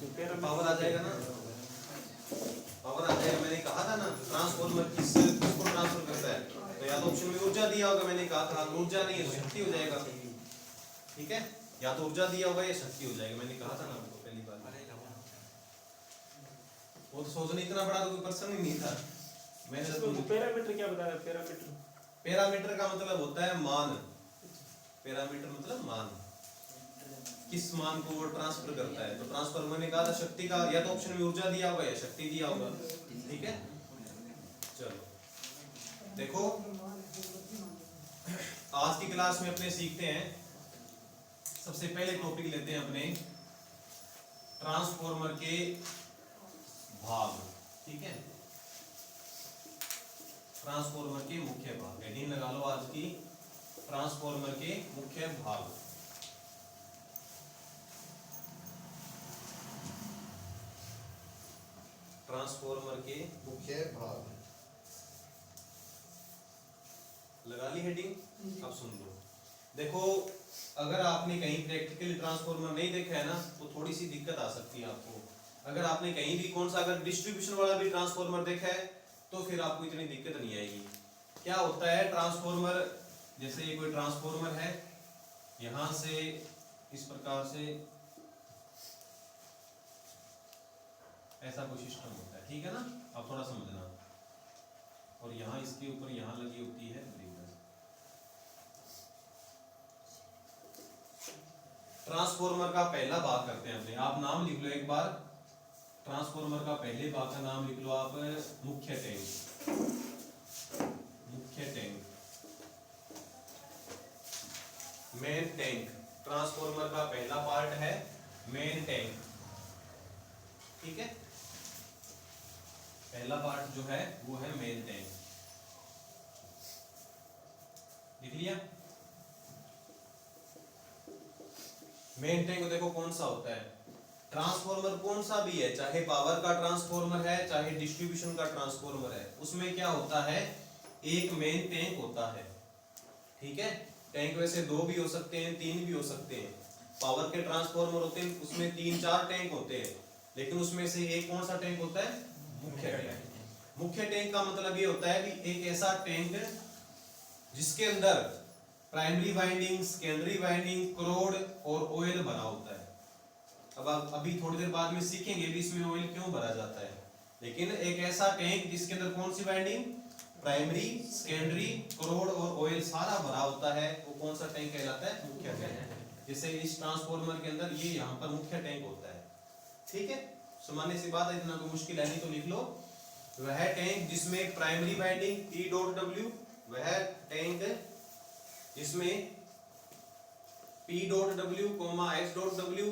Power आ जाएगा ना, power आ जाएगा। मैंने कहा था ना ट्रांसफॉर्मर किसको ट्रांसफर करता है, तो या तो ऑप्शन में ऊर्जा दिया होगा, मैंने कहा था ऊर्जा नहीं है तो शक्ति हो जाएगा, ठीक है, या तो ऊर्जा दिया होगा या शक्ति हो जाएगा, मैंने कहा था ना आपको पहली बार। वो तो सोचने इतना बड़ा तो कोई प्रश्न ही नहीं था। मैंने तो पैरामीटर क्या बताया, पैरामीटर पैरामीटर का मतलब होता है मान, पैरामीटर मतलब मान, किस मान को वो ट्रांसफर करता है। तो ट्रांसफार्मर ने कहा था शक्ति का, या तो ऑप्शन में ऊर्जा दिया होगा या शक्ति दिया होगा, ठीक है। चलो देखो आज की क्लास में अपने सीखते हैं, सबसे पहले टॉपिक लेते हैं अपने ट्रांसफार्मर के भाग, ठीक है, ट्रांसफार्मर के मुख्य भाग। हेडिंग लगा लो आज की, ट्रांसफार्मर के मुख्य भाग। ट्रांसफार्मर के मुख्य भाग लगा ली हेडिंग। अब सुन लो, देखो अगर आपने कहीं प्रैक्टिकली ट्रांसफार्मर नहीं देखा है ना तो थोड़ी सी दिक्कत आ सकती है आपको। अगर आपने कहीं भी कौन सा अगर डिस्ट्रीब्यूशन वाला भी ट्रांसफार्मर देखा है तो फिर आपको इतनी दिक्कत नहीं आएगी। क्या होता है ट्रांसफार्मर, जैसे ये कोई ट्रांसफार्मर है, यहां से इस प्रकार से ऐसा कोई सिस्टम होता है, ठीक है ना, अब थोड़ा समझना। और यहाँ इसके ऊपर यहाँ लगी होती है ब्रेकर। ट्रांसफार्मर का पहला भाग करते हैं अपने, आप नाम लिख लो एक बार, ट्रांसफार्मर का पहले भाग का नाम लिख लो आप, मुख्य टैंक। मुख्य टैंक, मेन टैंक। ट्रांसफार्मर का पहला पार्ट है मेन टैंक, ठीक है, पहला पार्ट जो है वो है मेन टैंक। लिख लिया? मेन टैंक देखो कौन सा होता है, ट्रांसफार्मर कौन सा भी है, चाहे पावर का ट्रांसफार्मर है चाहे डिस्ट्रीब्यूशन का ट्रांसफार्मर है, उसमें क्या होता है, एक मेन टैंक होता है, ठीक है। टैंक वैसे दो भी हो सकते हैं, तीन भी हो सकते हैं। पावर के ट्रांसफार्मर होते हैं उसमें 3-4 टैंक होते हैं, लेकिन उसमें से एक कौन सा टैंक होता है, मुख्य टैंक। मुख्य टैंक का मतलब ये होता है कि एक ऐसा टैंक जिसके अंदर प्राइमरी वाइंडिंग, सेकेंडरी वाइंडिंग, क्रोड और ऑयल भरा होता है। अब अभी थोड़ी देर बाद में सीखेंगे भी इसमें ऑयल क्यों भरा जाता है, लेकिन एक ऐसा टैंक जिसके अंदर कौन सी वाइंडिंग, प्राइमरी, सेकेंडरी, क्रोड और ऑयल सारा भरा होता है, वो कौन सा टैंक कहलाता है, मुख्य टैंक। जैसे इस ट्रांसफार्मर के अंदर ये यहाँ पर मुख्य टैंक होता है, ठीक है। सामान्य सी बात है, इतना कोई मुश्किल है नहीं, तो लिख लो वह टैंक जिसमें प्राइमरी वाइंडिंग P.W, वह टैंक जिसमें P.W, S.W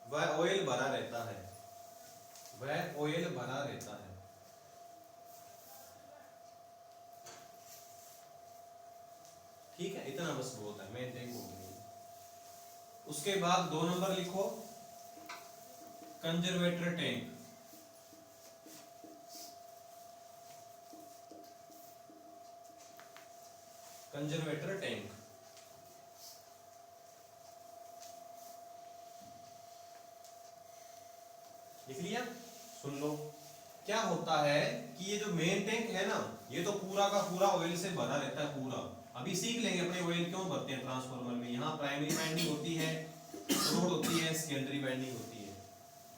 वह ऑयल भरा रहता है, वह ऑयल भरा रहता है, ठीक है। इतना बस बहुत है, मेन टैंक हो गई। उसके बाद 2 नंबर लिखो, कंजर्वेटर टैंक। कंजर्वेटर टैंक लिख लिया? सुन लो, क्या होता है कि ये जो मेन टैंक है ना, ये तो पूरा का पूरा ऑयल से भरा रहता है पूरा। अभी सीख लेंगे अपने ऑयल क्यों भरते हैं ट्रांसफार्मर में। यहाँ प्राइमरी वाइंडिंग होती है, क्रोड होती है, सेकेंडरी वाइंडिंग होती है,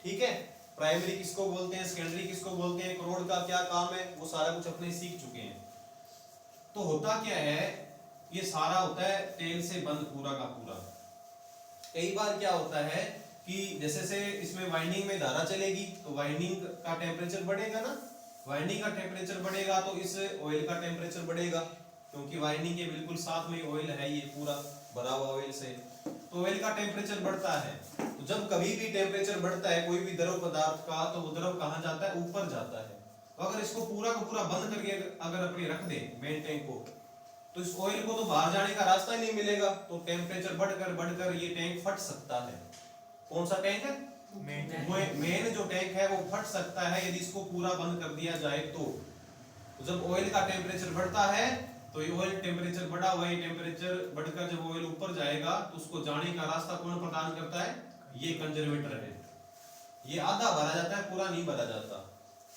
ठीक है। प्राइमरी किसको बोलते हैं, सेकेंडरी किसको बोलते हैं, क्रोड का क्या काम है, वो सारा कुछ अपने सीख चुके हैं। तो होता क्या है, ये सारा होता है तेल से बंद पूरा का पूरा। कई बार क्या होता है कि जैसे से इसमें वाइंडिंग में धारा चलेगी तो वाइंडिंग का टेम्परेचर बढ़ेगा ना, वाइंडिंग का टेम्परेचर बढ़ेगा तो इस ऑयल का टेम्परेचर बढ़ेगा, क्योंकि वाइंडिंग के बिल्कुल साथ में ऑयल है, ये पूरा भरा हुआ ऑयल से, तो ऑयल का टेम्परेचर बढ़ता है। तो जब कभी भी टेम्परेचर बढ़ता है कोई भी द्रव पदार्थ का, तो वो द्रव कहाँ जाता है, ऊपर जाता है। तो अगर इसको पूरा का पूरा बंद करके अगर अपने रख दे मेन टैंक को, तो इस ऑयल को तो बाहर जाने का रास्ता ही नहीं मिलेगा, तो टेम्परेचर बढ़कर बढ़कर ये टैंक फट सकता है। कौन सा टैंक है, मेन जो टैंक है वो फट सकता है यदि इसको पूरा बंद कर दिया जाए तो। जब ऑयल का टेम्परेचर बढ़ता है तो ये ऑयल टेम्परेचर बढ़ा हुआ है, टेम्परेचर बढ़कर जब ऑयल ऊपर जाएगा तो उसको जाने का रास्ता कौन प्रदान करता है? ये कंजर्वेटर है। ये आधा भरा जाता है, पूरा नहीं भरा जाता।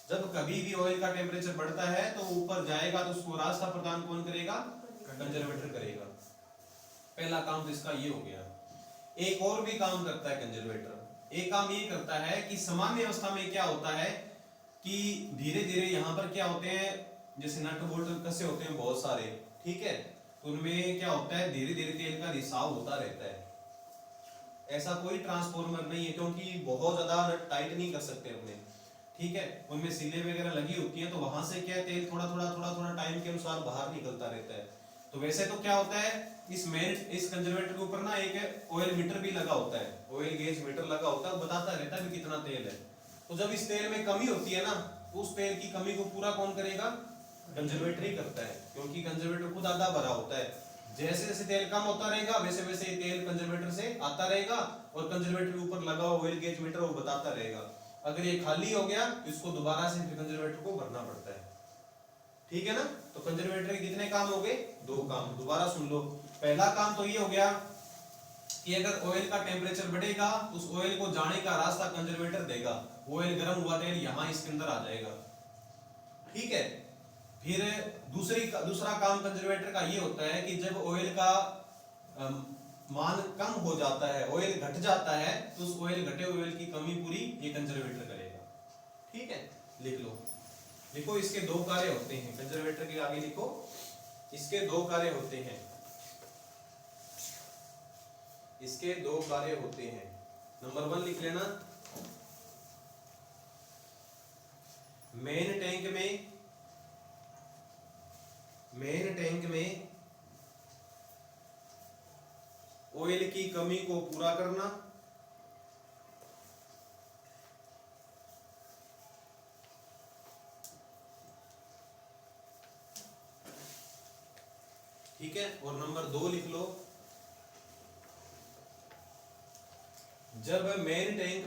जब कभी भी ऑयल का टेम्परेचर बढ़ता है तो ऊपर जाएगा तो उसको रास्ता प्रदान कौन करेगा? कंजर्वेटर करेगा। पहला काम तो इसका ये हो गया। एक और भी काम करता है कंजर्वेटर। एक काम ये करता है कि सामान्य अवस्था में क्या होता है कि धीरे धीरे यहाँ पर क्या होते हैं, जैसे नट बोल्ट कसे होते हैं बहुत सारे, ठीक है, उनमें क्या होता है धीरे धीरे तेल का रिसाव होता रहता है। ऐसा कोई ट्रांसफॉर्मर नहीं है, क्योंकि बहुत ज्यादा नट टाइट नहीं कर सकते अपने, ठीक है, उनमें सिले वगैरह लगी होती है, तो वहां से क्या तेल थोड़ा थोड़ा टाइम के अनुसार बाहर निकलता रहता है। तो वैसे तो क्या होता है, इस कंजर्वेटर के ऊपर ना एक ऑयल मीटर भी लगा होता है, ऑयल गेज मीटर लगा होता है, बताता रहता है कि कितना तेल है। तो जब इस तेल में कमी होती है ना, तो उस तेल की कमी को पूरा कौन करेगा? कंजर्वेटर ही करता है, क्योंकि कंजर्वेटर खुद आधा भरा होता है। जैसे जैसे तेल कम होता रहेगा वैसे वैसे ये तेल कंजर्वेटर से आता रहेगा, और कंजर्वेटर के ऊपर लगा हुआ ऑयल गेज मीटर वो बताता रहेगा। अगर ये खाली हो गया तो इसको दोबारा से कंजर्वेटर को भरना पड़ता है, ठीक है ना। तो कंजर्वेटर के कितने काम हो गए? 2 काम। दोबारा सुन लो। पहला काम तो ये हो गया कि अगर ऑयल का टेम्परेचर बढ़ेगा तो उस ऑयल को जाने का रास्ता कंजर्वेटर देगा। ऑयल गर्म हुआ तेल यहाँ इसके अंदर आ जाएगा, ठीक है। फिर दूसरा काम कंजर्वेटर का ये होता है कि जब ऑयल का मान कम हो जाता है, ऑयल घट जाता है, तो उस ऑयल घटे ऑयल की कमी पूरी ये कंजर्वेटर करेगा, ठीक है। लिख लो, लिखो इसके 2 कार्य होते हैं। कंजर्वेटर के आगे लिखो, इसके 2 कार्य होते हैं, इसके 2 कार्य होते हैं। नंबर 1 लिख लेना, मेन टैंक में ऑयल की कमी को पूरा करना, ठीक है। और नंबर 2 लिख लो, जब मेन टैंक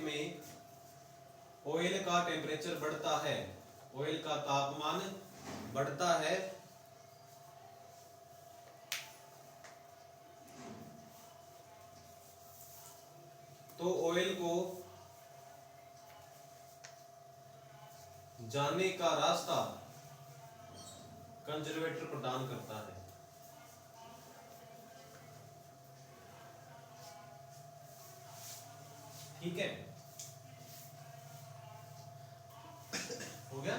में ऑयल का टेम्परेचर बढ़ता है, ऑयल का तापमान बढ़ता है, तो ऑयल को जाने का रास्ता कंजर्वेटर प्रदान करता है, ठीक है। हो गया।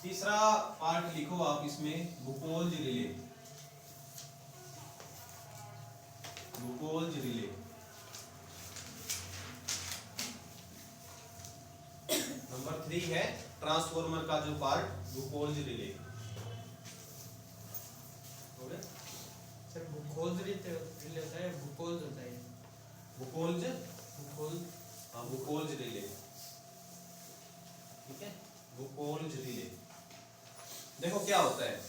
तीसरा पार्ट लिखो आप इसमें, बुकोल्ज रिले। बुकोल्ज रिले, नंबर 3 है ट्रांसफॉर्मर का जो पार्ट, बुकोल्ज रिले। हो गया सर। बुकोल्ज रिले होता है, बुकोल्ज होता है। बुकोल्ज, बुकोल्ज, हाँ बुकोल्ज रिले, ठीक है। बुकोल्ज रिले, देखो क्या होता है,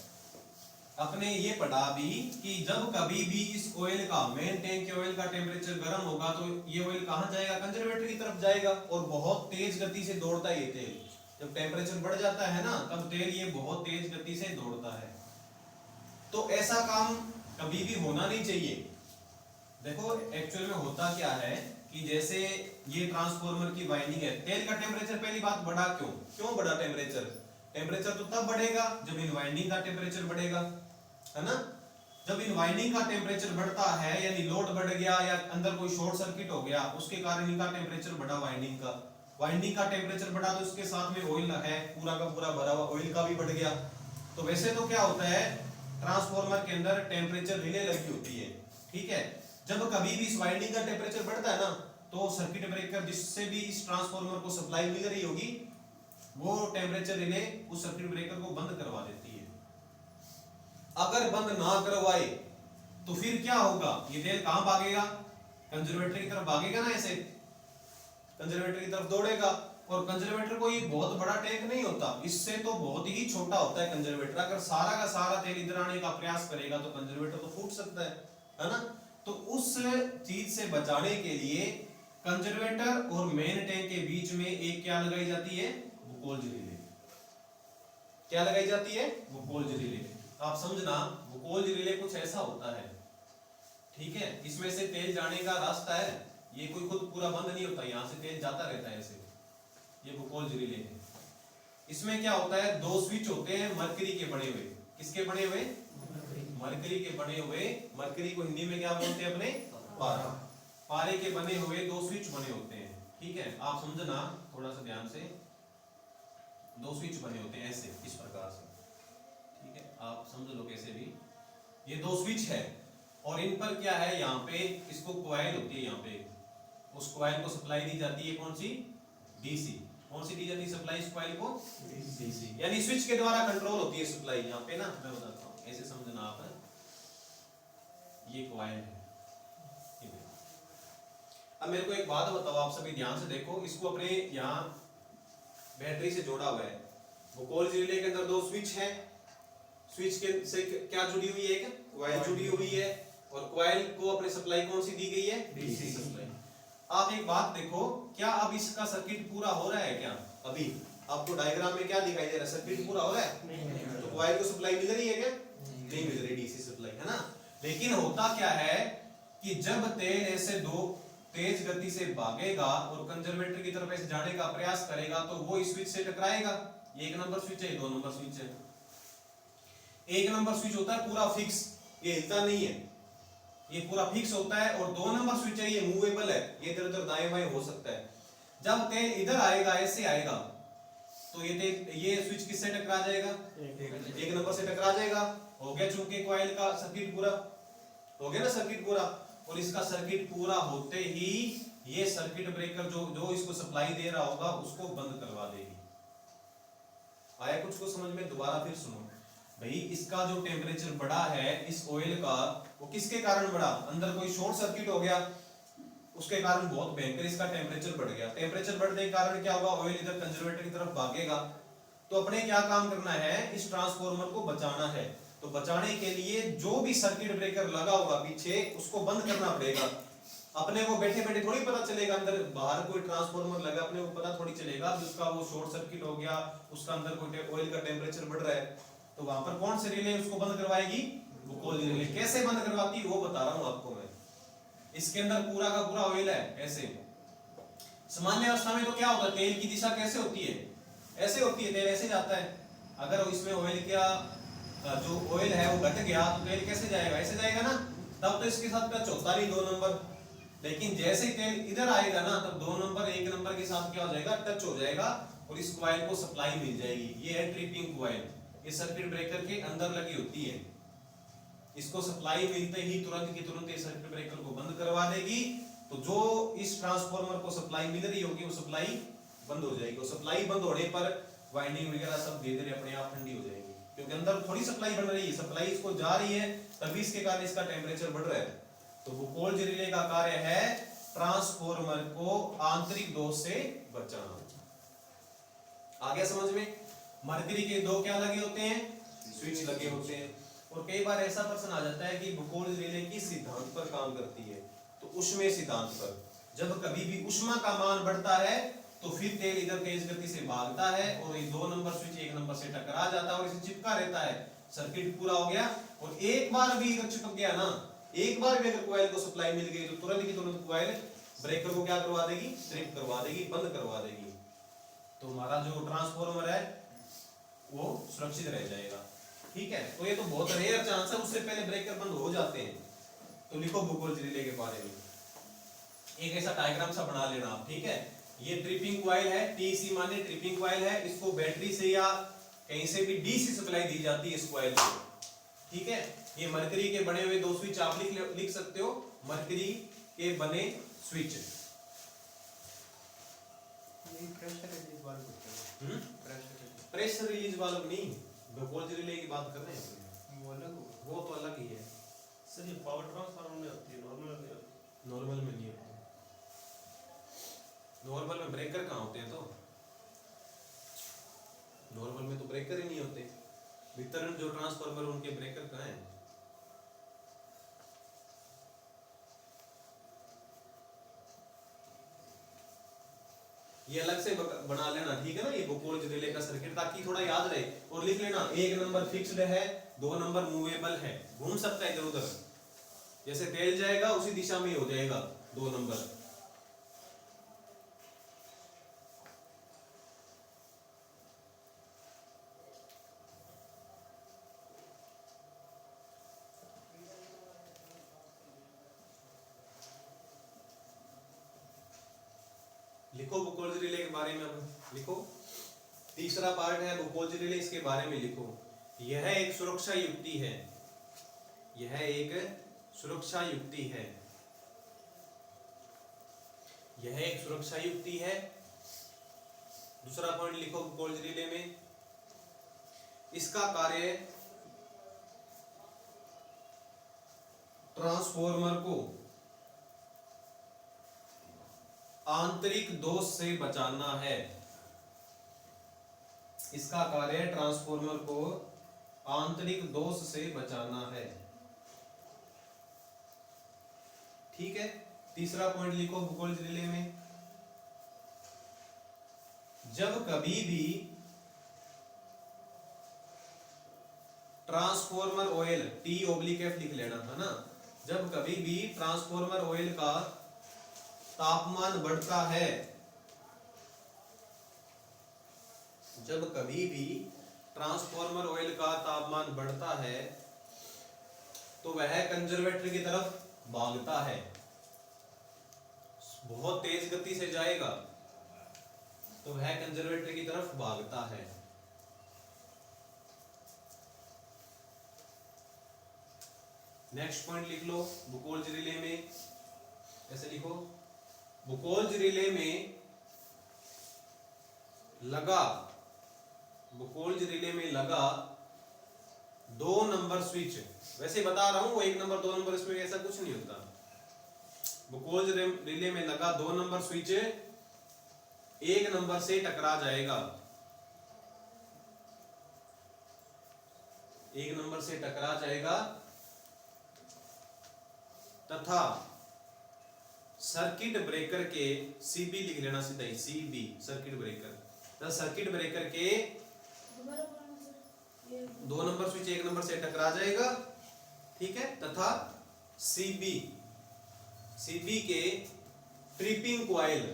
अपने ये पढ़ा भी कि जब कभी भी इस ऑयल का, मेन टैंक के ऑयल का टेम्परेचर गर्म होगा तो ये ऑयल कहां जाएगा? कंजर्वेटर की तरफ जाएगा, और बहुत तेज गति से दौड़ता है ये तेल। जब टेम्परेचर बढ़ जाता है ना, तब तेल ये बहुत तेज गति से दौड़ता है। तो ऐसा काम कभी भी होना नहीं चाहिए। देखो एक्चुअल में होता क्या है कि जैसे ये ट्रांसफॉर्मर की वाइंडिंग है, तेल का टेम्परेचर पहली बात बढ़ा, क्यों बढ़ा टेम्परेचर तो तब बढ़ेगा जब इन वाइंडिंग का टेम्परेचर बढ़ेगा, है ना। जब इन वाइंडिंग का टेम्परेचर बढ़ता है, यानी लोड बढ़ गया या अंदर कोई शॉर्ट सर्किट हो गया, उसके कारण इनका टेम्परेचर बढ़ा, वाइंडिंग का टेम्परेचर बढ़ा, तो उसके साथ में ऑयल है पूरा का पूरा भरा हुआ, ऑयल का भी बढ़ गया। तो वैसे तो क्या होता है, ट्रांसफॉर्मर के अंदर टेम्परेचर रिले लगी होती है, ठीक है। जब कभी भी इस वाइंडिंग का टेम्परेचर बढ़ता है ना, तो सर्किट ब्रेकर जिससे भी इस ट्रांसफॉर्मर को सप्लाई मिल रही होगी, वो टेम्परेचर रिले उस सर्किट ब्रेकर को बंद करवा देती है। अगर बंद ना करवाए तो फिर क्या होगा, ये तेल कहां भागेगा? कंजर्वेटर की तरफ भागेगा ना, ऐसे कंजर्वेटर की तरफ दौड़ेगा। और कंजर्वेटर कोई बहुत बड़ा टैंक नहीं होता, इससे तो बहुत ही छोटा होता है कंजर्वेटर। अगर सारा का सारा तेल इधर आने का प्रयास करेगा तो कंजर्वेटर तो फूट सकता है ना। तो उस चीज से बचाने के लिए कंजर्वेटर और मेन टैंक के बीच में एक क्या लगाई जाती है? बुकोल्ज रिले। क्या लगाई जाती है? बुकोल्ज रिले। आप समझना बुकोल्ज रिले कुछ ऐसा होता है, ठीक है, इसमें से तेल जाने का रास्ता है, ये कोई खुद पूरा बंद नहीं होता, यहाँ से तेल जाता रहता है ऐसे, ये बुकोल्ज रिले है। इसमें क्या होता है, दो स्विच होते हैं मरकरी के बने हुए। किसके बने हुए? मरकरी के बने हुए। मरकरी को हिंदी में क्या बोलते हैं अपने? पारा। पारे के बने हुए दो स्विच बने होते हैं, ठीक है, आप समझना थोड़ा सा ध्यान से। दो स्विच बने होते हैं ऐसे, इस प्रकार से, ठीक है, आप समझ लो कैसे भी। ये दो स्विच है और इन पर क्या है, यहाँ पे इसको कॉइल होती है, यहाँ पे उस कॉइल को सप्लाई दी जाती है, कौन सी? डीसी। कौन सी दी जाती है सप्लाई इस कॉइल को? डीसी, यानी स्विच के द्वारा कंट्रोल होती है सप्लाई। यहाँ पे ना मैं बताता हूँ, ऐसे समझना आप। ये कॉइल है, अब मेरे को एक बात बताओ, आप सभी ध्यान से देखो, इसको अपने यहाँ बैटरी से जोड़ा हुआ है। बुकोल्ज रिले के अंदर दो स्विच हैं, स्विच के से क्या जुड़ी हुई है? एक कॉइल जुड़ी हुई है, और कॉइल को अपनी सप्लाई कौन सी दी गई है? DC supply. आप एक बात देखो, क्या अब इसका सर्किट पूरा हो रहा है क्या? अभी आपको डायग्राम में क्या दिखाई दे रहा है? सर्किट पूरा हो रहा है? नहीं। तो कॉइल को सप्लाई मिल रही है क्या? नहीं मिल रही, डीसी सप्लाई है ना। लेकिन होता क्या है कि जब तेल ऐसे दो तेज गति से भागेगा और कंजर्वेटर की तरफ ऐसे जाने का प्रयास करेगा तो वो इस स्विच से टकराएगा। ये एक नंबर स्विच है, दो नंबर स्विच है। एक नंबर स्विच होता है पूरा फिक्स, ये हिलता नहीं है, ये पूरा फिक्स होता है, और दो नंबर स्विच है, ये मूवेबल है, ये इधर उधर दाएं बाएं हो सकता है। जब तेल इधर आएगा, ऐसे आएगा, तो ये स्विच किससे टकरा जाएगा? एक नंबर से टकरा जाएगा। हो गया, चूंकि कॉइल का सर्किट पूरा हो गया ना, सर्किट पूरा। और इसका सर्किट पूरा होते ही ये सर्किट ब्रेकर जो इसको सप्लाई दे रहा होगा उसको बंद करवा देगी। आया कुछ को समझ में? दोबारा फिर सुनो भाई, इसका जो टेम्परेचर बढ़ा है इस ऑयल का, वो किसके कारण बढ़ा? अंदर कोई शॉर्ट सर्किट हो गया, उसके कारण बहुत भयंकर इसका टेम्परेचर बढ़ गया। टेम्परेचर बढ़ने के कारण क्या होगा? ऑयल इधर कंजर्वेटर की तरफ भागेगा। तो अपने क्या काम करना है? इस ट्रांसफार्मर को बचाना है। तो बचाने के लिए जो भी सर्किट ब्रेकर लगा होगा पीछे, उसको बंद करना पड़ेगा। अपने को बैठे बैठे थोड़ी पता चलेगा, अंदर बाहर कोई ट्रांसफार्मर लगा, अपने को पता थोड़ी चलेगा कि उसका वो शॉर्ट सर्किट हो गया, उसका अंदर कोई ऑयल का टेम्परेचर बढ़ रहा है। तो वहां पर कौन सी रिले उसको बंद करवाएगी? बुकोल्ज रिले। कैसे बंद करवाती वो बता रहा हूं आपको मैं। इसके अंदर पूरा का पूरा ऑयल है, ऐसे सामान्य अवस्था में तो क्या होता है, तेल की दिशा कैसे होती है? ऐसे होती है, तेल ऐसे जाता है। अगर इसमें ऑयल का जो ऑयल है वो घट गया तो तेल कैसे जाएगा? ऐसे जाएगा ना, तब तो इसके साथ टच होता नहीं दो नंबर। लेकिन जैसे ही तेल इधर आएगा ना, तब दो नंबर एक नंबर के साथ क्या हो जाएगा? टच हो जाएगा, और इस कॉइल को सप्लाई मिल जाएगी। ये है ट्रिपिंग कॉइल, ये सर्किट ब्रेकर के अंदर लगी होती है। इसको सप्लाई मिलते ही तुरंत की तुरंत इस सर्किट ब्रेकर को बंद करवा देगी। तो जो इस ट्रांसफार्मर को सप्लाई मिल रही होगी वो सप्लाई बंद हो जाएगी, और सप्लाई बंद होने पर वाइंडिंग वगैरह सब धीरे धीरे अपने आप ठंडी हो जाएगी, क्योंकि अंदर थोड़ी सप्लाई बन रही है, सप्लाई इसको जा रही है, तभी इसके कारण इसका टेम्परेचर बढ़ रहा है। तो बुकोल्ज रिले का कार्य है ट्रांसफार्मर को आंतरिक दोष से बचाना। आ गया समझ में? मरकरी के दो क्या लगे होते हैं? स्विच लगे होते हैं। और कई बार ऐसा प्रश्न आ जाता है कि बुकोल्ज रिले किस सिद्धांत पर काम करती है? तो ऊष्मीय सिद्धांत पर। जब कभी भी ऊष्मा का मान बढ़ता है तो फिर तेल इधर तेज गति से भागता है, और ये दो नंबर स्विच एक नंबर से टकरा जाता है और इसे चिपका रहता है। सर्किट पूरा हो गया, और एक बार भी अगर चिपक गया ना, एक बार भी अगर कॉइल को सप्लाई मिल गई तो तुरंत की तुरंत कॉइल ब्रेकर को क्या करवा देगी? ट्रिप करवा देगी, बंद करवा देगी। तो हमारा जो ट्रांसफार्मर है वो सुरक्षित रह जाएगा। ठीक है, तो ये तो बहुत रेयर चांस है, उससे पहले ब्रेकर बंद हो जाते हैं। तो लिखो बुकोल्ज रिले के बारे में एक ऐसा डायग्राम सा बना लेना आप। ठीक है, ये ट्रिपिंग कॉइल है, टीसी माने ट्रिपिंग कॉइल है। इसको बैटरी से या कहीं से भी डीसी सप्लाई दी जाती है इस कॉइल को। ठीक है, ये मरकरी के बने हुए दो स्विच आप लिख सकते हो, मरकरी के बने स्विच। प्रेशर रिलीज वाल्व नहीं, बुकोल्ज रिले की बात कर रहे हैं, वो तो अलग ही है सर। ये पावर ट्रांसफार्मर में होती है, नॉर्मल में होती है? नॉर्मल में नहीं होती। नॉर्मल में ब्रेकर कहाँ होते हैं? तो नॉर्मल में तो ब्रेकर ही नहीं होते। वितरण जो ट्रांसफार्मर उनके ब्रेकर कहाँ हैं? ये अलग से बना लेना, ठीक है ना, ये बुकोल्ज रिले का सर्किट, ताकि थोड़ा याद रहे। और लिख लेना, एक नंबर फिक्स्ड है, 2 नंबर मूवेबल है, घूम सकता है इधर उधर, जैसे तेल जाएगा उसी दिशा में हो जाएगा 2 नंबर। लिखो बुकोल्ज रिले के बारे में, अब लिखो। तीसरा पार्ट है बुकोल्ज रिले, इसके बारे में लिखो। यह एक सुरक्षा युक्ति है, यह एक सुरक्षा युक्ति है, यह एक सुरक्षा युक्ति है। दूसरा पॉइंट लिखो बुकोल्ज रिले में, इसका कार्य ट्रांसफॉर्मर को आंतरिक दोष से बचाना है, इसका कार्य ट्रांसफॉर्मर को आंतरिक दोष से बचाना है, ठीक है। तीसरा पॉइंट लिखो बुकोल्ज रिले में, जब कभी भी ट्रांसफॉर्मर ऑयल, T/F लिख लेना है ना, जब कभी भी ट्रांसफॉर्मर ऑयल का तापमान बढ़ता है, जब कभी भी ट्रांसफॉर्मर ऑयल का तापमान बढ़ता है तो वह कंजर्वेटर की तरफ भागता है, बहुत तेज गति से जाएगा तो वह कंजर्वेटर की तरफ भागता है। नेक्स्ट पॉइंट लिख लो बुकोल्ज रिले में, ऐसे लिखो, बुकोल्ज रिले में लगा, बुकोल्ज रिले में लगा 2 नंबर स्विच, वैसे बता रहा हूं, 1 नंबर 2 नंबर, इसमें ऐसा कुछ नहीं होता। बुकोल्ज रिले में लगा 2 नंबर स्विच 1 नंबर से टकरा जाएगा, 1 नंबर से टकरा जाएगा तथा सर्किट ब्रेकर के, सीबी लिख लेना सीधा ही, सीबी सर्किट ब्रेकर, तथा सर्किट ब्रेकर के 2 नंबर स्विच 1 नंबर से टकरा जाएगा, ठीक है, तथा सीबी, सीबी के ट्रिपिंग कॉइल,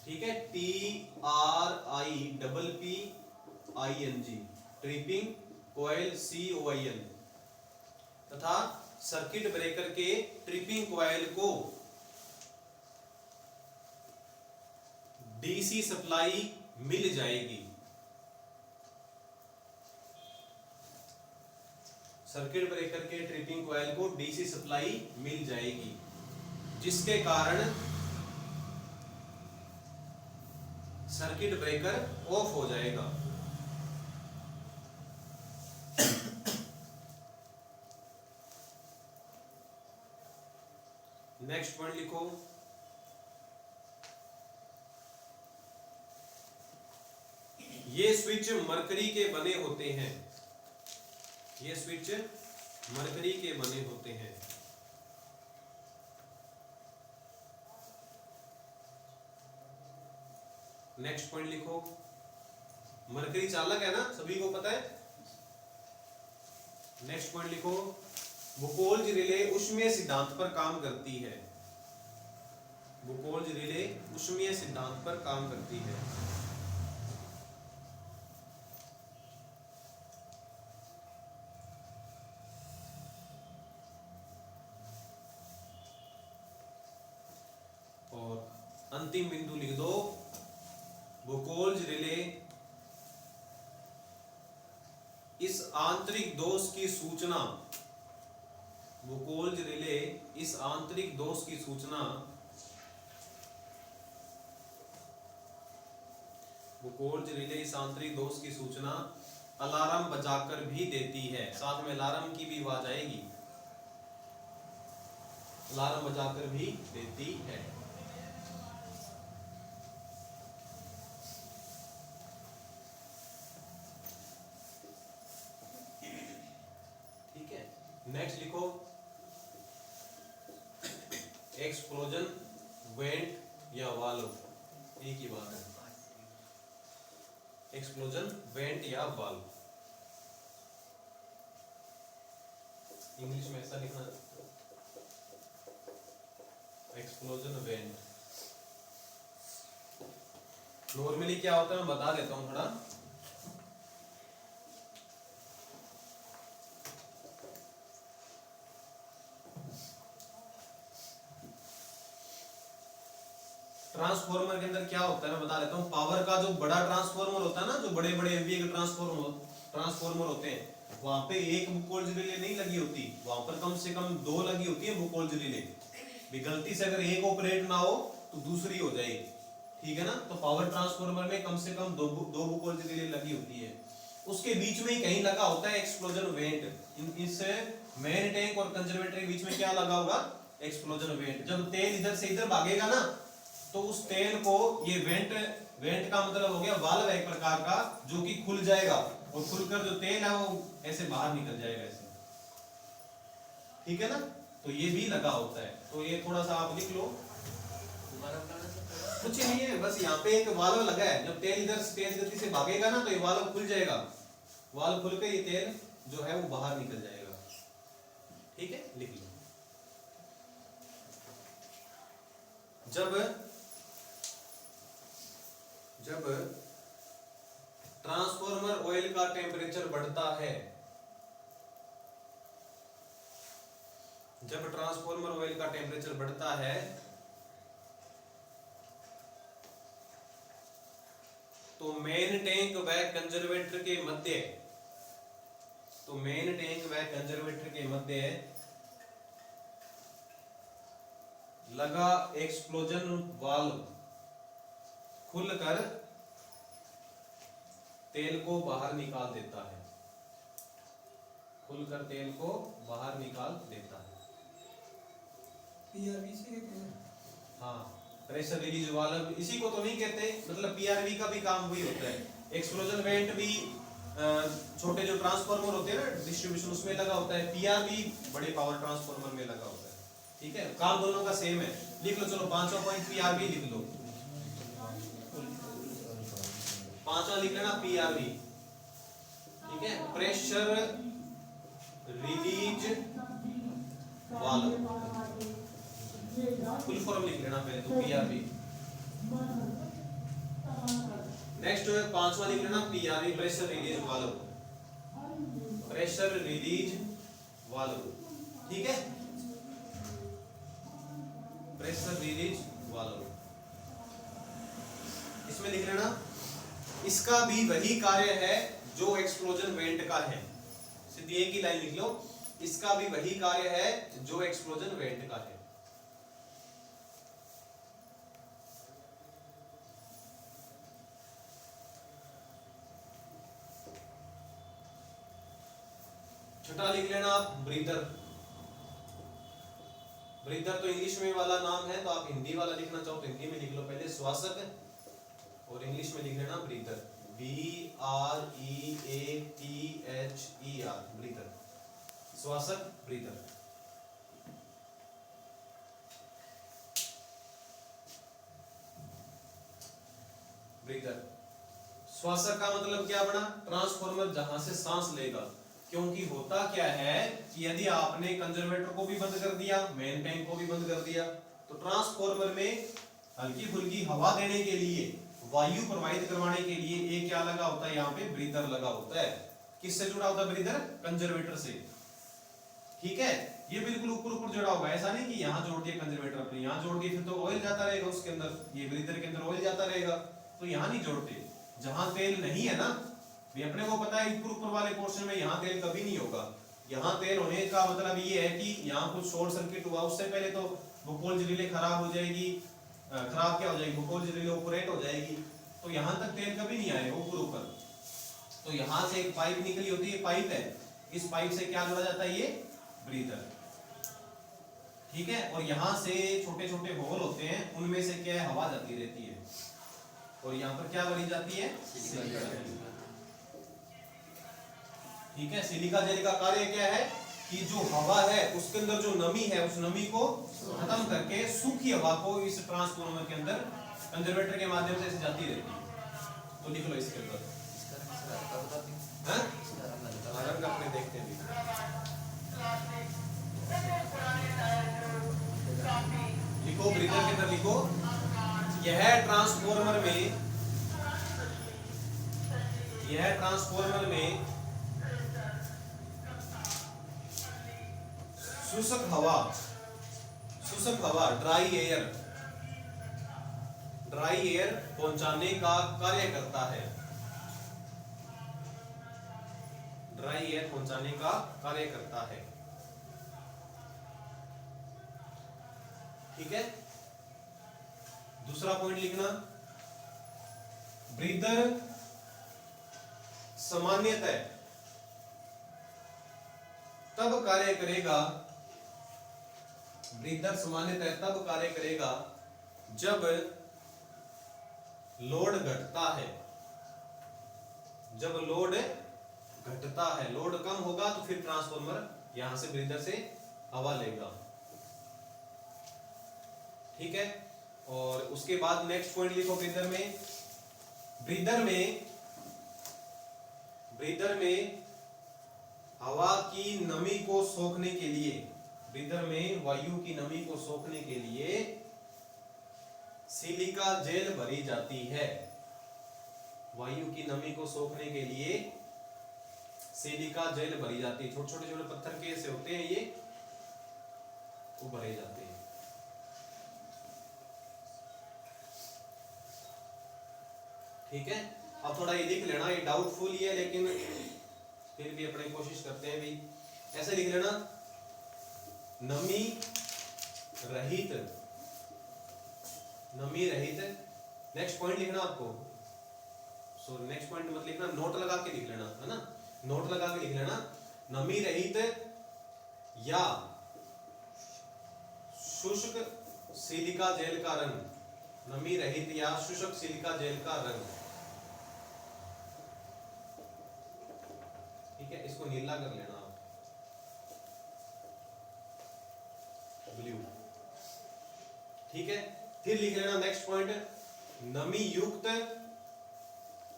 ठीक है, TRIPPING, ट्रिपिंग कॉइल COIL, तथा सर्किट ब्रेकर के ट्रिपिंग कॉइल को डीसी सप्लाई मिल जाएगी, सर्किट ब्रेकर के ट्रिपिंग कॉइल को डीसी सप्लाई मिल जाएगी, जिसके कारण सर्किट ब्रेकर ऑफ हो जाएगा। नेक्स्ट पॉइंट लिखो, ये स्विच मरकरी के बने होते हैं, ये स्विच मरकरी के बने होते हैं। नेक्स्ट पॉइंट लिखो, मरकरी चालक है ना, सभी को पता है। नेक्स्ट पॉइंट लिखो, बुकोल्ज रिले ऊष्मीय सिद्धांत पर काम करती है, बुकोल्ज रिले ऊष्मीय सिद्धांत पर काम करती है। और अंतिम बिंदु लिख दो, बुकोल्ज रिले इस आंतरिक दोष की सूचना, बुकोल्ज रिले इस आंतरिक दोष की सूचना, बुकोल्ज रिले इस आंतरिक दोष की सूचना अलार्म बजाकर भी देती है, साथ में अलार्म की भी आवाज आएगी, अलार्म बजाकर भी देती है। ठीक है, नेक्स्ट लिखो, एक्सप्लोजन वेंट या वाल्व, एक ही बात है, एक्सप्लोजन वेंट या वाल्व। इंग्लिश में ऐसा लिखना, एक्सप्लोजन वेंट। नॉर्मली क्या होता है मैं बता देता हूं थोड़ा। ट्रांसफॉर्मर के अंदर क्या होता है मैं बता देता हूँ। पावर का जो बड़ा ट्रांसफॉर्मर होता है ना, जो बड़े बड़े एमवीए के ट्रांसफॉर्मर होते हैं, वहां पे एक बुकोल्ज रिले नहीं लगी होती, वहां पर कम से कम 2 लगी होती है बुकोल्ज रिले। भी गलती से अगर एक ऑपरेट ना हो तो दूसरी हो जाएगी, ठीक है ना। तो पावर ट्रांसफॉर्मर में कम से कम दो बुकोल्ज रिले लगी होती है। उसके बीच में ही कहीं लगा होता है एक्सप्लोजन वेंट। इस मेन टैंक और कंजर्वेटर के बीच में क्या लगा होगा, एक्सप्लोजन वेंट। जब तेल इधर से इधर भागेगा ना, तो उस तेल को, ये वेंट का मतलब हो गया वाल्व एक प्रकार का, जो कि खुल जाएगा और खुलकर जो तेल है वो ऐसे बाहर निकल जाएगा ऐसे, ठीक है ना। तो ये भी लगा होता है, तो ये थोड़ा सा आप लिख लो। कुछ नहीं है, बस यहाँ पे एक वाल्व लगा है, जब तेल इधर तेज गति से भागेगा ना तो ये वाल्व खुल जाएगा, वाल्व खुल के ये तेल जो है वो बाहर निकल जाएगा, ठीक है, लिख लो। जब ट्रांसफॉर्मर ऑयल का टेम्परेचर बढ़ता है, जब ट्रांसफॉर्मर ऑयल का टेम्परेचर बढ़ता है तो मेन टैंक व कंजर्वेटर के मध्य, तो मेन टैंक व कंजर्वेटर के मध्य लगा एक्सप्लोजन वाल्व खुलकर तेल को बाहर निकाल देता है, खुलकर तेल को बाहर निकाल देता है। पीआरवी से कहते हैं। हाँ, प्रेशर रिलीज वाल्व, इसी को तो नहीं कहते, मतलब पीआरवी का भी काम वही होता है। एक्सप्लोजन वेंट भी छोटे जो ट्रांसफार्मर होते हैं ना डिस्ट्रीब्यूशन, उसमें लगा होता है। पीआरवी बड़े पावर ट्रांसफार्मर में लगा होता है, ठीक है। काम दोनों का सेम है, लिख लो। चलो 5वां पॉइंट पीआरवी लिख लो, 5वां लिख लेना पीआरवी, ठीक है। Pressure release valve, full form लिख लेना पहले तो, पीआरवी। नेक्स्ट 5वां लिख लेना PRV, pressure release valve, pressure release valve, ठीक है, प्रेशर रिलीज वाल्व। इसमें लिख लेना, इसका भी वही कार्य है जो एक्सप्लोजन वेंट का है। सीधी एक ही लाइन लिख लो, इसका भी वही कार्य है जो एक्सप्लोजन वेंट का है। छठा लिख लेना आप ब्रीदर। ब्रीदर तो इंग्लिश में वाला नाम है, तो आप हिंदी वाला लिखना चाहो तो हिंदी में लिख लो पहले, श्वासक, और इंग्लिश में लिख लेना ब्रीदर, BREATHER, ब्रीदर, श्वासक, ब्रीदर। ब्रीदर, श्वासक का मतलब क्या बना, ट्रांसफॉर्मर जहां से सांस लेगा। क्योंकि होता क्या है कि यदि आपने कंजर्वेटर को भी बंद कर दिया, मेन टैंक को भी बंद कर दिया, तो ट्रांसफॉर्मर में हल्की फुल्की हवा देने के लिए, वायु प्रवाहित करवाने के लिए एक क्या लगा होता है, यहाँ पे ब्रीदर लगा होता है। किससे जुड़ा होता है ब्रीदर, कंजर्वेटर से, ठीक है। ये बिल्कुल ऊपर ऊपर जुड़ा होगा, ऐसा नहीं कि यहाँ जोड़ दिया कंजर्वेटर अपने, यहाँ जोड़ दिया फिर तो ऑयल जाता रहेगा उसके अंदर, ये ब्रीदर के अंदर ऑयल जाता रहेगा, तो यहाँ नहीं जोड़ते। जहां तेल नहीं है ना, भी अपने को पता है ऊपर ऊपर वाले पोर्शन में यहाँ तेल कभी नहीं होगा। यहाँ तेल होने का मतलब ये है कि यहाँ कुछ शॉर्ट सर्किट हुआ, उससे पहले तो बुकोल्ज रिले खराब हो जाएगी, खराब क्या हो जाएगी, बुकोल्ज रिले ऑपरेट हो जाएगी, तो यहाँ तक तेल कभी नहीं आएगा ऊपर ऊपर। तो यहाँ से एक पाइप निकली होती है, पाइप है, इस पाइप से क्या जोड़ा जाता है, ये ब्रीदर, ठीक है। और यहाँ से छोटे छोटे होल होते हैं, उनमें से क्या है, हवा जाती रहती है, और यहाँ पर क्या भरी जाती है, सिलिका जेल, ठीक है। सिलिका जेल का कार्य क्या है कि जो हवा है उसके अंदर जो नमी है, उस नमी को खत्म करके सूखी हवा को इस ट्रांसफार्मर के अंदर कंजर्वेटर के माध्यम से ऐसे जाती रहती है। तो लिख लो इसके अंदर। इसका रंग सर हल्का बताती हूँ। हैं? इसका रंग हल्का रंग अपने देखते हैं। लिखो ब्रीदर के अंदर लिखो, यह ट्रांसफॉर्मर में शुष्क हवा ड्राई एयर पहुंचाने का कार्य करता है। ड्राई एयर पहुंचाने का कार्य करता है। ठीक है। दूसरा पॉइंट लिखना, ब्रीदर सामान्यतः तब कार्य करेगा जब लोड घटता है। लोड कम होगा तो फिर ट्रांसफॉर्मर यहां से ब्रीदर से हवा लेगा। ठीक है। और उसके बाद नेक्स्ट पॉइंट लिखो, ब्रीदर में हवा की नमी को सोखने के लिए, ब्रीदर में वायु की नमी को सोखने के लिए सिलिका जेल भरी जाती है। वायु की नमी को सोखने के लिए सिलिका जेल भरी जाती है। छोटे छोटे पत्थर के ऐसे होते हैं, ये वो भरे जाते हैं। ठीक है। अब थोड़ा ये लिख लेना, ये डाउटफुल ही है लेकिन फिर भी अपने कोशिश करते हैं भी। ऐसे लिख लेना, नमी रहित। नेक्स्ट पॉइंट लिखना आपको, सॉरी नेक्स्ट पॉइंट मत लिखना, नोट लगा के लिख लेना, है ना। नोट लगा के लिख लेना, नमी रहित या शुष्क सिलिका जेल का रंग। नमी रहित या शुष्क सिलिका जेल का रंग। ठीक है। इसको नीला कर लेना आप, ब्लू। ठीक है। फिर लिख लेना नेक्स्ट पॉइंट, नमी युक्त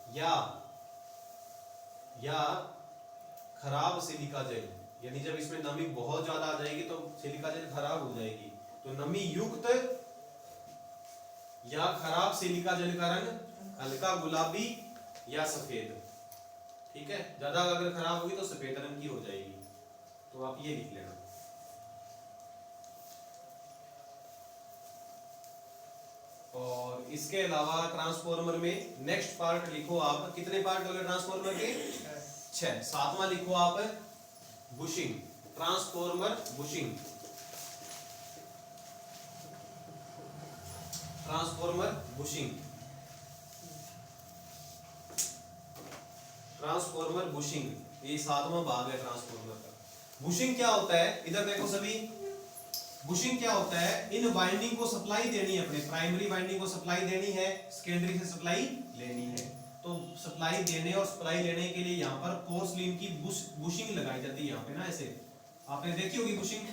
या खराब सिलिका जेल। यानी जब इसमें नमी बहुत ज्यादा आ जाएगी तो सिलिका जेल खराब हो जाएगी। तो नमी युक्त या खराब सिलिका जेल का रंग हल्का गुलाबी या सफेद। ठीक है। ज्यादा अगर खराब होगी तो सफेद रंग की हो जाएगी। तो आप ये लिख लेना। और इसके अलावा ट्रांसफॉर्मर में नेक्स्ट पार्ट लिखो आप। कितने पार्ट बोले ट्रांसफॉर्मर के? 6। 7वां लिखो आप, bushing. Transformer bushing. Transformer bushing, ये 7वां भाग है ट्रांसफॉर्मर का। बुशिंग क्या होता है? इधर देखो सभी, बुशिंग क्या होता है? इन वाइंडिंग को सप्लाई देनी है, अपने प्राइमरी वाइंडिंग को सप्लाई देनी है, सेकेंडरी से सप्लाई लेनी है। तो सप्लाई देने और सप्लाई लेने के लिए यहाँ पर पोर्सलिन की बुशिंग लगाई जाती है। यहाँ पे ना ऐसे आपने देखी होगी बुशिंग,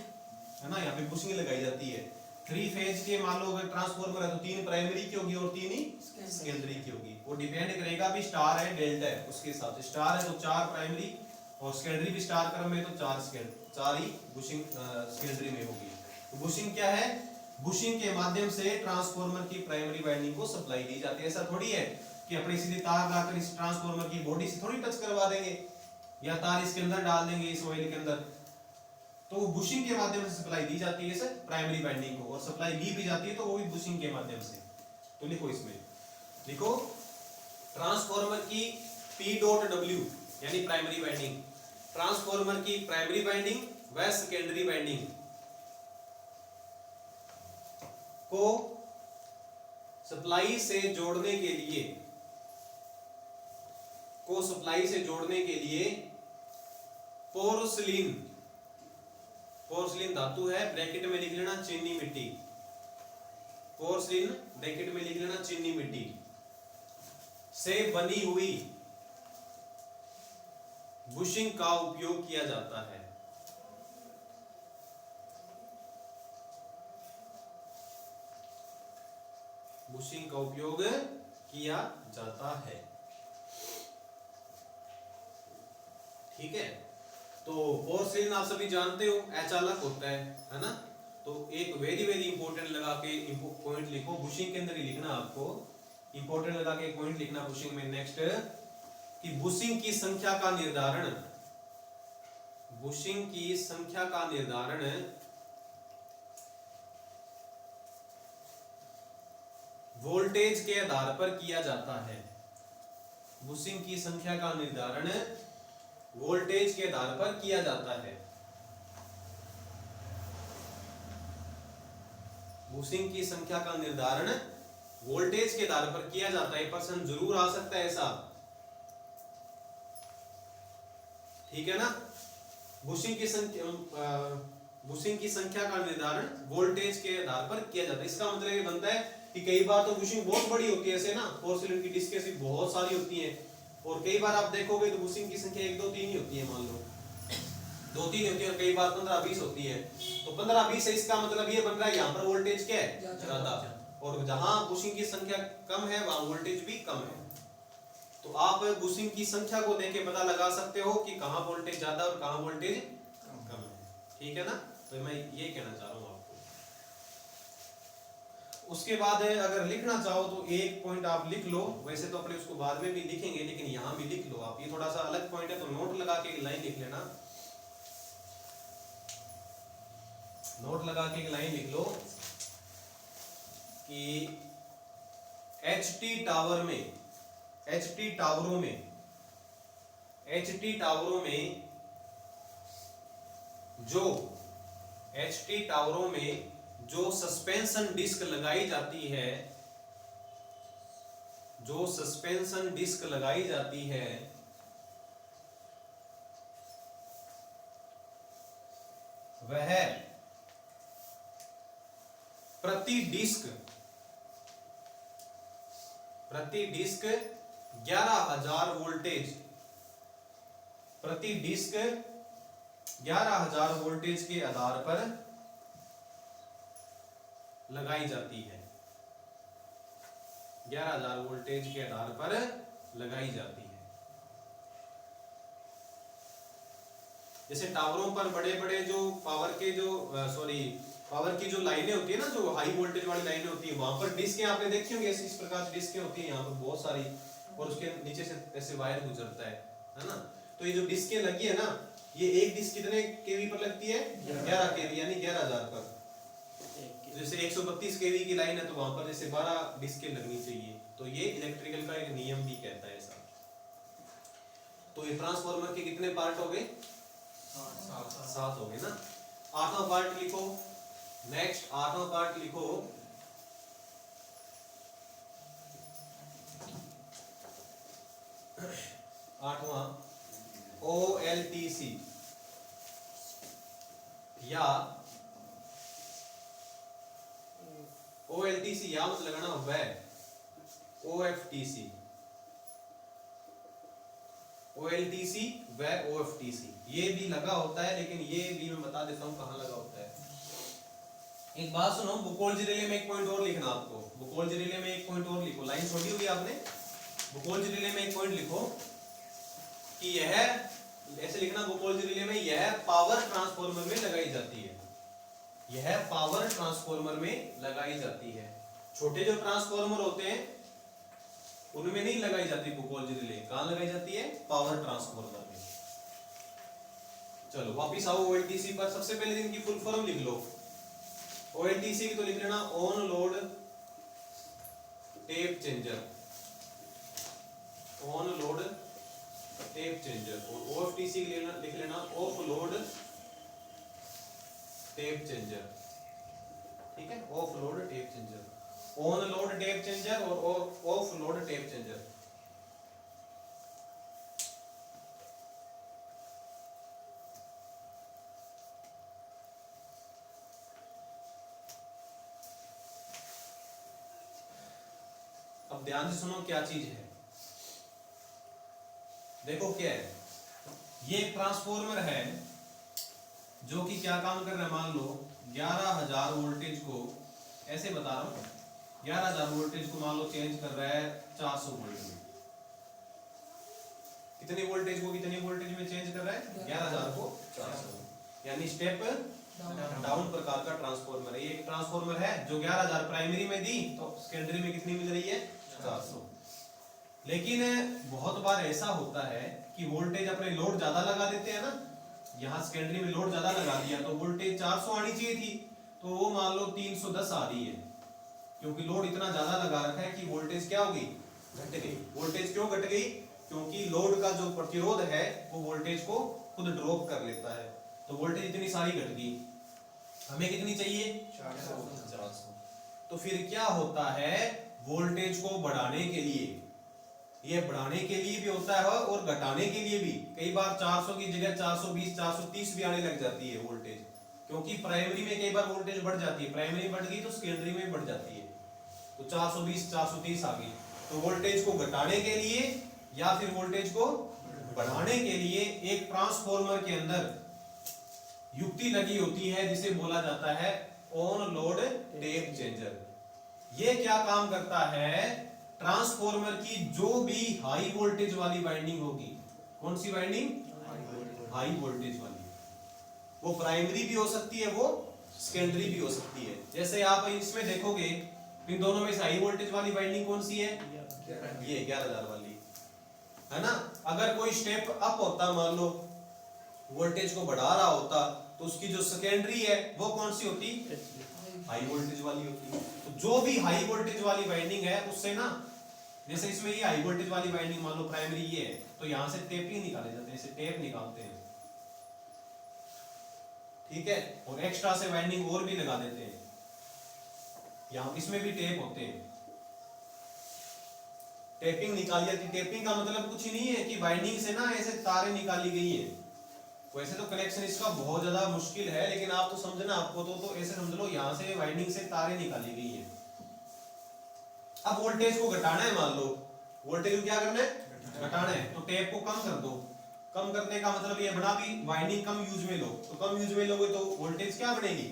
है ना। यहाँ पे बुशिंग लगाई जाती है। 3 फेज के मान लो अगर ट्रांसफॉर्मर है तो 3 प्राइमरी की होगी और 3 ही सेकेंडरी की होगी। वो डिपेंड करेगा भी स्टार है डेल्टा है उसके हिसाब से। स्टार है तो 4 प्राइमरी और सेकेंडरी भी स्टार क्रम में तो 4 ही बुशिंग सेकेंडरी में होगी। तो बुशिंग क्या है? बुशिंग के माध्यम से ट्रांसफॉर्मर की प्राइमरी वाइंडिंग को सप्लाई दी जाती है। ऐसा थोड़ी है कि अपनी सीधी तार लाकर इस ट्रांसफॉर्मर की बॉडी से थोड़ी टच करवा देंगे या तार इसके अंदर डाल देंगे इस ऑयल के अंदर। तो बुशिंग के माध्यम से सप्लाई दी जाती है सर प्राइमरी वाइंडिंग को, और सप्लाई ली भी जाती है तो वो भी बुशिंग के माध्यम से। तो लिखो इसमें, लिखो ट्रांसफॉर्मर की P.W यानी प्राइमरी वाइंडिंग, ट्रांसफॉर्मर की प्राइमरी वाइंडिंग व सेकेंडरी वाइंडिंग को सप्लाई से जोड़ने के लिए पोर्सलिन धातु है, ब्रैकेट में लिख लेना चीनी मिट्टी। पोर्सलिन ब्रैकेट में लिख लेना चीनी मिट्टी से बनी हुई बुशिंग का उपयोग किया जाता है। बुशिंग का उपयोग किया जाता है। ठीक है, तो पोर्सिलिन आप सभी जानते हो अचालक होता है ना। तो एक वेरी वेरी इंपॉर्टेंट लगा के पॉइंट लिखो, बुशिंग के अंदर ही लिखना आपको, इंपॉर्टेंट लगा के पॉइंट लिखना बुशिंग में। नेक्स्ट कि बुशिंग की संख्या का निर्धारण, बुशिंग की संख्या का निर्धारण वोल्टेज के आधार पर किया जाता है। बुशिंग की संख्या का निर्धारण वोल्टेज के आधार पर किया जाता है। बुशिंग की संख्या का निर्धारण वोल्टेज के आधार पर किया जाता है। प्रश्न जरूर आ सकता है ऐसा, ठीक है ना। बुशिंग की संख्या का निर्धारण वोल्टेज के आधार पर किया जाता है। इसका मतलब ये बनता है कि कई बार तो बुशिंग बहुत बड़ी होती है, ऐसे ना पोर्सिलिन की डिस्क ऐसी बहुत सारी होती है, और कई बार आप देखोगे तो बुशिंग की संख्या 1 2 3 ही होती है, मान लो 2 3 होती है, और कई बार 15 20 होती है। तो 15 20 है, इसका मतलब ये बन रहा है यहाँ पर वोल्टेज क्या है, ज्यादा, और जहां बुशिंग की संख्या कम है वहां वोल्टेज भी कम है। तो आप बुशिंग की संख्या को देख के पता लगा सकते हो कि कहां वोल्टेज ज्यादा और कहां वोल्टेज कम है, ठीक है ना। तो मैं ये कहना चाह रहा हूं आपको। उसके बाद अगर लिखना चाहो तो एक पॉइंट आप लिख लो, वैसे तो अपने उसको बाद में भी लिखेंगे, लेकिन यहां भी लिख लो आप। ये थोड़ा सा अलग पॉइंट है, तो नोट लगा के एक लाइन लिख लेना, नोट लगा के एक लाइन लिख लो कि एचटी टावरों में जो सस्पेंशन डिस्क लगाई जाती है, वह प्रति डिस्क 11,000 वोल्टेज, प्रति डिस्क 11,000 वोल्टेज के आधार पर लगाई जाती है, 11,000 वोल्टेज के आधार पर लगाई जाती है। जैसे टावरों पर बड़े बड़े जो पावर की जो लाइनें होती है ना, जो हाई वोल्टेज वाली लाइनें होती है, वहां पर डिस्कें आपने देखी होंगी, इस प्रकार की डिस्कें होती है यहाँ पर बहुत सारी, और उसके नीचे से ऐसे वायर गुजरता है ना। तो ये जो डिस्कें लगी है ना, ये एक डिस्क कितने केवी पर लगती है, 11 केवी, यानी 11,000 पर। जैसे 132 केवी की लाइन है तो वहां पर जैसे 12 डिस्कें लगनी चाहिए। तो ये इलेक्ट्रिकल का एक नियम भी कहता है ऐसा। तो ये ट्रांसफार्मर के कितने पार्ट हो गए, 7 हो गए ना। 8वां पार्ट लिखो, नेक्स्ट 8वां पार्ट लिखो, आठवां OLTC या OLTC या मत लगाना वह OFTC, OLTC वह OFTC, ये भी लगा होता है, लेकिन ये भी मैं बता देता हूं कहां लगा होता है। एक बात सुनो, बुकोल्ज रिले में एक पॉइंट और लिखना आपको, बुकोल्ज रिले में एक पॉइंट और लिखो, लाइन छोड़ी होगी आपने। बुकोल्ज रिले में एक पॉइंट लिखो कि यह, ऐसे लिखना बुकोल्ज रिले में, यह पावर ट्रांसफार्मर में लगाई जाती है, यह पावर ट्रांसफार्मर में लगाई जाती है। छोटे जो ट्रांसफार्मर होते हैं उनमें नहीं लगाई जाती बुकोल्ज रिले, कहां लगाई जाती है, पावर ट्रांसफार्मर में। चलो वापिस आओ OLTC पर। सबसे पहले इनकी फुल फॉर्म लिख लो। OLTC की तो लिख लेना on load tap changer, on load tap changer, और OFTC की लिख लेना ऑफ लोड टेप चेंजर, ठीक है, of load tap changer, on load tap changer और ऑफ लोड टेप चेंजर। अब ध्यान से सुनो क्या चीज है, देखो क्या है, ये एक ट्रांसफार्मर है जो कि क्या काम कर रहा है, मान लो 11,000 वोल्टेज को, ऐसे बता रहा हूं, 11,000 वोल्टेज को मान लो चेंज कर रहा है 400 वोल्ट में। कितनी वोल्टेज को कितनी वोल्टेज में चेंज कर रहा है? 11,000 को 400, यानी स्टेप डाउन प्रकार का ट्रांसफॉर्मर है। ये एक ट्रांसफॉर्मर है जो 11,000 प्राइमरी में दी तो सेकेंडरी में कितनी मिल रही है? 400। लेकिन बहुत बार ऐसा होता है कि वोल्टेज अपने लोड ज्यादा लगा देते हैं ना, यहाँ सेकेंडरी में लोड ज्यादा लगा दिया तो वोल्टेज 400 आनी चाहिए थी, तो वो मान लो 310 आ रही है, क्योंकि लोड इतना ज्यादा लगा रखा है कि वोल्टेज क्या हो गई? घट गई। वोल्टेज क्यों घट गई? क्योंकि लोड का जो प्रतिरोध है वो वोल्टेज को खुद ड्रॉप कर लेता है, तो वोल्टेज इतनी सारी घट गई। हमें कितनी चाहिए? 400। तो फिर क्या होता है, वोल्टेज को बढ़ाने के लिए, ये बढ़ाने के लिए भी होता है और घटाने के लिए भी, कई बार 400 की जगह 420 430 भी आने लग जाती है वोल्टेज, क्योंकि प्राइमरी में कई बार वोल्टेज बढ़ जाती है, प्राइमरी बढ़ गई तो सेकेंडरी में बढ़ जाती है, तो 420 430 आ गई। तो वोल्टेज को घटाने के लिए या फिर वोल्टेज को बढ़ाने के लिए एक ट्रांसफॉर्मर के अंदर युक्ति लगी होती है जिसे बोला जाता है ऑन लोड टेप चेंजर। ये क्या काम करता है? ट्रांसफॉर्मर की जो भी हाई वोल्टेज वाली वाइंडिंग होगी, कौन सी वाइंडिंग? हाई वोल्टेज वाली, वो प्राइमरी भी हो सकती है, वो सेकेंडरी भी हो सकती है। जैसे आप इसमें देखोगे इन दोनों में से हाई वोल्टेज वाली वाइंडिंग कौन सी है? ये 11,000 वाली है ना। अगर कोई स्टेप अप होता, मान लो वोल्टेज को बढ़ा रहा होता, तो उसकी जो सेकेंडरी है वो कौन सी होती? हाई वोल्टेज वाली होती। तो जो भी हाई वोल्टेज वाली वाइंडिंग है उससे ना, जैसे इसमें ये हाई वोल्टेज वाली वाइंडिंग मान लो प्राइमरी ये है, तो यहां से टेपिंग निकाले जाते हैं, इसे टेप निकालते हैं, ठीक है, और एक्स्ट्रा से वाइंडिंग और भी लगा देते हैं, यहां इसमें भी टेप होते हैं, टेपिंग निकाली जाती है। टेपिंग का मतलब कुछ ही नहीं है कि वाइंडिंग से ना ऐसे तारें निकाली गई है, वैसे तो कनेक्शन इसका बहुत ज्यादा मुश्किल है, लेकिन आप तो समझना, आपको तो ऐसे समझ लो यहां से वाइंडिंग से तारें निकाली गई है। अब वोल्टेज को घटाना है, मान लो वोल्टेज को क्या करना है? घटाना है, तो टेप को कम कर दो। कम करने का मतलब ये बना भी वाइंडिंग कम यूज में लो, तो कम यूज में लोगे तो वोल्टेज क्या बनेगी?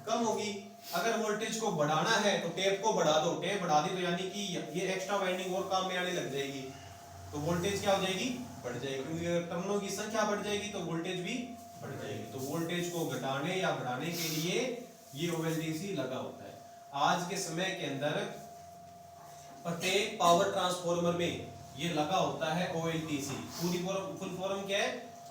कम होगी। अगर वोल्टेज को बढ़ाना है तो टेप को बढ़ा दो, टेप बढ़ा दी तो यानी कि ये एक्स्ट्रा वाइंडिंग और काम में आने लग जाएगी, तो वोल्टेज क्या हो जाएगी? बढ़ जाएगी, क्योंकि अगर टर्मिनलों की संख्या बढ़ जाएगी तो वोल्टेज भी बढ़ जाएगी। तो वोल्टेज को घटाने या बढ़ाने के लिए ये OLTC लगा होता है। आज के समय के अंदर प्रत्येक पावर ट्रांसफार्मर में ये लगा होता है OLTC। पूरी फुल फॉर्म क्या है?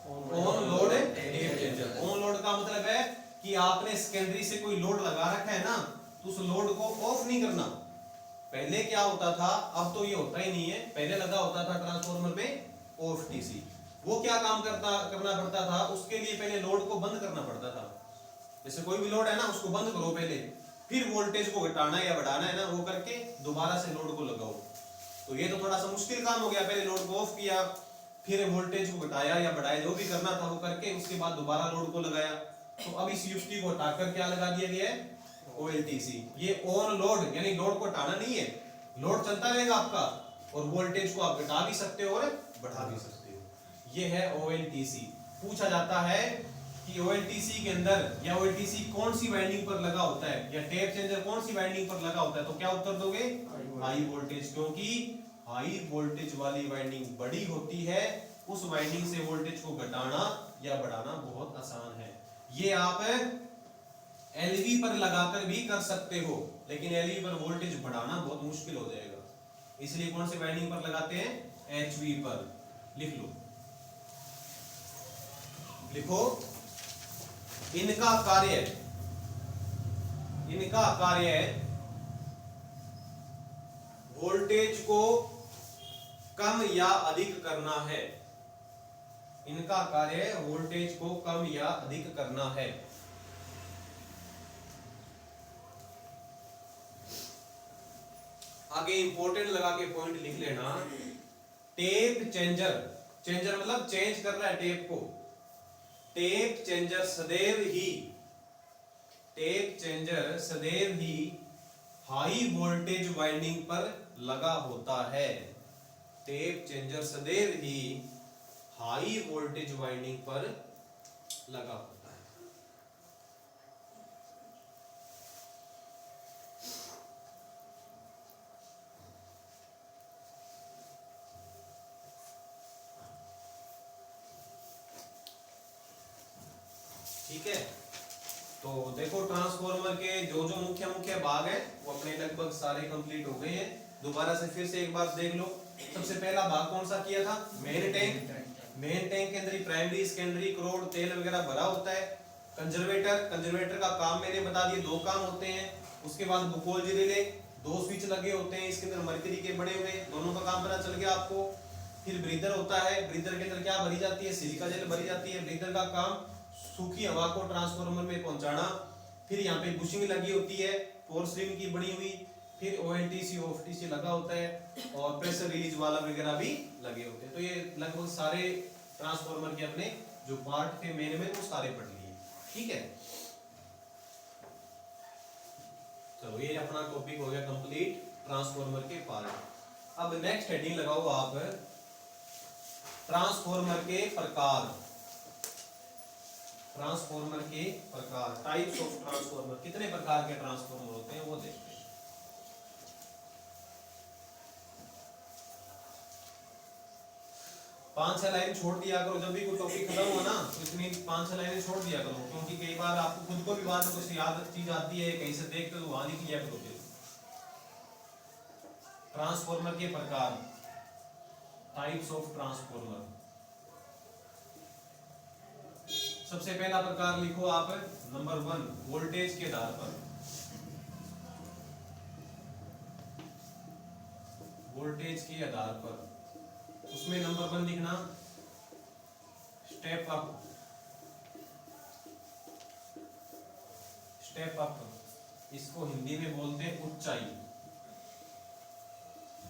On load tap changer. On load का मतलब है कि आपने सेकेंडरी से कोई लोड लगा रखा है ना, तो उस लोड को ऑफ नहीं करना। पहले क्या होता था, अब तो ये होता ही नहीं है, पहले लगा होता था ट्रांसफार्मर में OFTC। वो क्या काम करना पड़ता था, उसके लिए पहले लोड को बंद करना पड़ता था। जैसे कोई भी लोड है ना, उसको बंद करो पहले, फिर वोल्टेज को घटाना या बढ़ाना है ना, वो करके दोबारा से लोड को लगाओ। तो ये तो थोड़ा सा मुश्किल काम हो गया, पहले लोड को ऑफ किया, फिर वोल्टेज को घटाया या बढ़ाया, जो भी करना था वो करके उसके बाद दोबारा लोड को लगाया। तो अब इस युक्ति को हटाकर क्या लगा दिया गया है? OLTC। ये ऑन लोड यानी लोड को हटाना नहीं है, लोड चलता रहेगा आपका, और वोल्टेज को आप घटा भी सकते हो और बढ़ा भी सकते हो। ये है OLTC। पूछा जाता है कि OLTC के अंदर या OLTC कौन सी वाइंडिंग पर लगा होता है, या टेप चेंजर कौन सी वाइंडिंग पर लगा होता है, तो क्या उत्तर दोगे? हाई वोल्टेज, क्योंकि हाई वोल्टेज वाली वाइंडिंग बड़ी होती है, उस वाइंडिंग से वोल्टेज को घटाना या बढ़ाना बहुत आसान है। ये आप LV पर लगाकर भी कर सकते हो, लेकिन LV पर वोल्टेज बढ़ाना बहुत मुश्किल हो जाएगा, इसलिए कौन से वाइंडिंग पर लगाते हैं? HV पर। लिख लो, लिखो, इनका कार्य वोल्टेज को कम या अधिक करना है। इनका कार्य वोल्टेज को कम या अधिक करना है। आगे इंपॉर्टेंट लगा के पॉइंट लिख लेना। टेप चेंजर, चेंजर मतलब चेंज कर रहा है टेप को। टेप चेंजर सदैव ही हाई वोल्टेज वाइंडिंग पर लगा होता है। टेप चेंजर सदैव ही हाई वोल्टेज वाइंडिंग पर लगा होता है। ठीक है। तो देखो ट्रांसफॉर्मर के जो जो मुख्य मुख्य भाग हैं वो अपने लगभग सारे कंप्लीट हो गए हैं। दोबारा से फिर से एक बार देख लो। सबसे पहला भाग कौन सा किया था? Main tank. मेन टैंक के अंदर प्राइमरी सेकेंडरी क्रोड तेल वगैरह भरा होता है। कंजर्वेटर का काम मैंने बता दिया, दो काम होते हैं। उसके बाद बुकोल्ज रिले, दो स्विच लगे होते हैं, इसके अंदर मरकरी के बड़े हुए, दोनों का काम पता चल गया आपको। फिर ब्रीदर होता है, ब्रीदर के अंदर क्या भरी जाती है? सिलिका जेल भरी जाती है। ब्रीदर का काम सूखी हवा को ट्रांसफार्मर में पहुंचाना। फिर यहाँ पे बुशिंग लगी होती है, पोर्सलिन की बड़ी हुई। फिर ओएलटीसी ओएफटीसी लगा होता है और प्रेशर रिलीज वाला वगैरह भी लगे होते हैं। तो ये लगभग सारे ट्रांसफार्मर के अपने जो पार्ट थे मेन में वो सारे पढ़ लिए, ठीक है। चलो ये अपना टॉपिक हो गया कंप्लीट ट्रांसफार्मर के पार्ट। अब नेक्स्ट हेडिंग लगाओ आप, ट्रांसफार्मर के प्रकार। ट्रांसफार्मर के प्रकार, टाइप्स ऑफ ट्रांसफार्मर। कितने प्रकार के ट्रांसफार्मर होते हैं वो देखते हैं। 5-6 लाइन छोड़ दिया करो जब भी कोई टॉपिक खत्म हो ना, तो इतनी 5-6 लाइनें छोड़ दिया करो, क्योंकि कई बार आपको खुद को भी बाद में कुछ याद चीज आती है, कहीं से देखते तो वहां लिख लिया करो। ट्रांसफार्मर के प्रकार, टाइप्स ऑफ ट्रांसफार्मर। सबसे पहला प्रकार लिखो आप, नंबर 1, वोल्टेज के आधार पर। वोल्टेज के आधार पर उसमें नंबर 1 लिखना स्टेप अप। स्टेप अप इसको हिंदी में बोलते हैं ऊंचाई।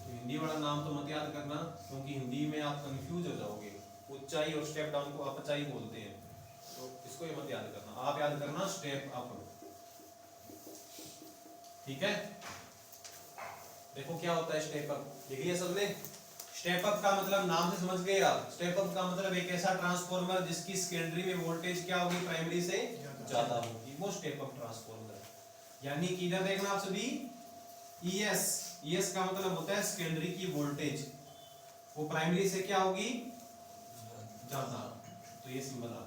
हिंदी वाला नाम तो मत याद करना, क्योंकि हिंदी में आप कंफ्यूज हो जाओगे। ऊंचाई और स्टेप डाउन को अपचाई बोलते हैं, तो इसको ये मत याद करना। आप याद करना स्टेप अप, ठीक है। देखो क्या होता है स्टेप अप, देख लिया सबने। स्टेप अप का मतलब नाम से समझ गए आप। स्टेप अप का मतलब एक ऐसा ट्रांसफार्मर जिसकी सेकेंडरी में वोल्टेज क्या होगी? प्राइमरी से ज्यादा होगी, वो स्टेप अप ट्रांसफार्मर है। यानी कि इधर देखना आप सभी, ईएस का मतलब होता है सेकेंडरी की वोल्टेज, वो प्राइमरी से क्या होगी? ज्यादा। तो ये सिंबल आ गया।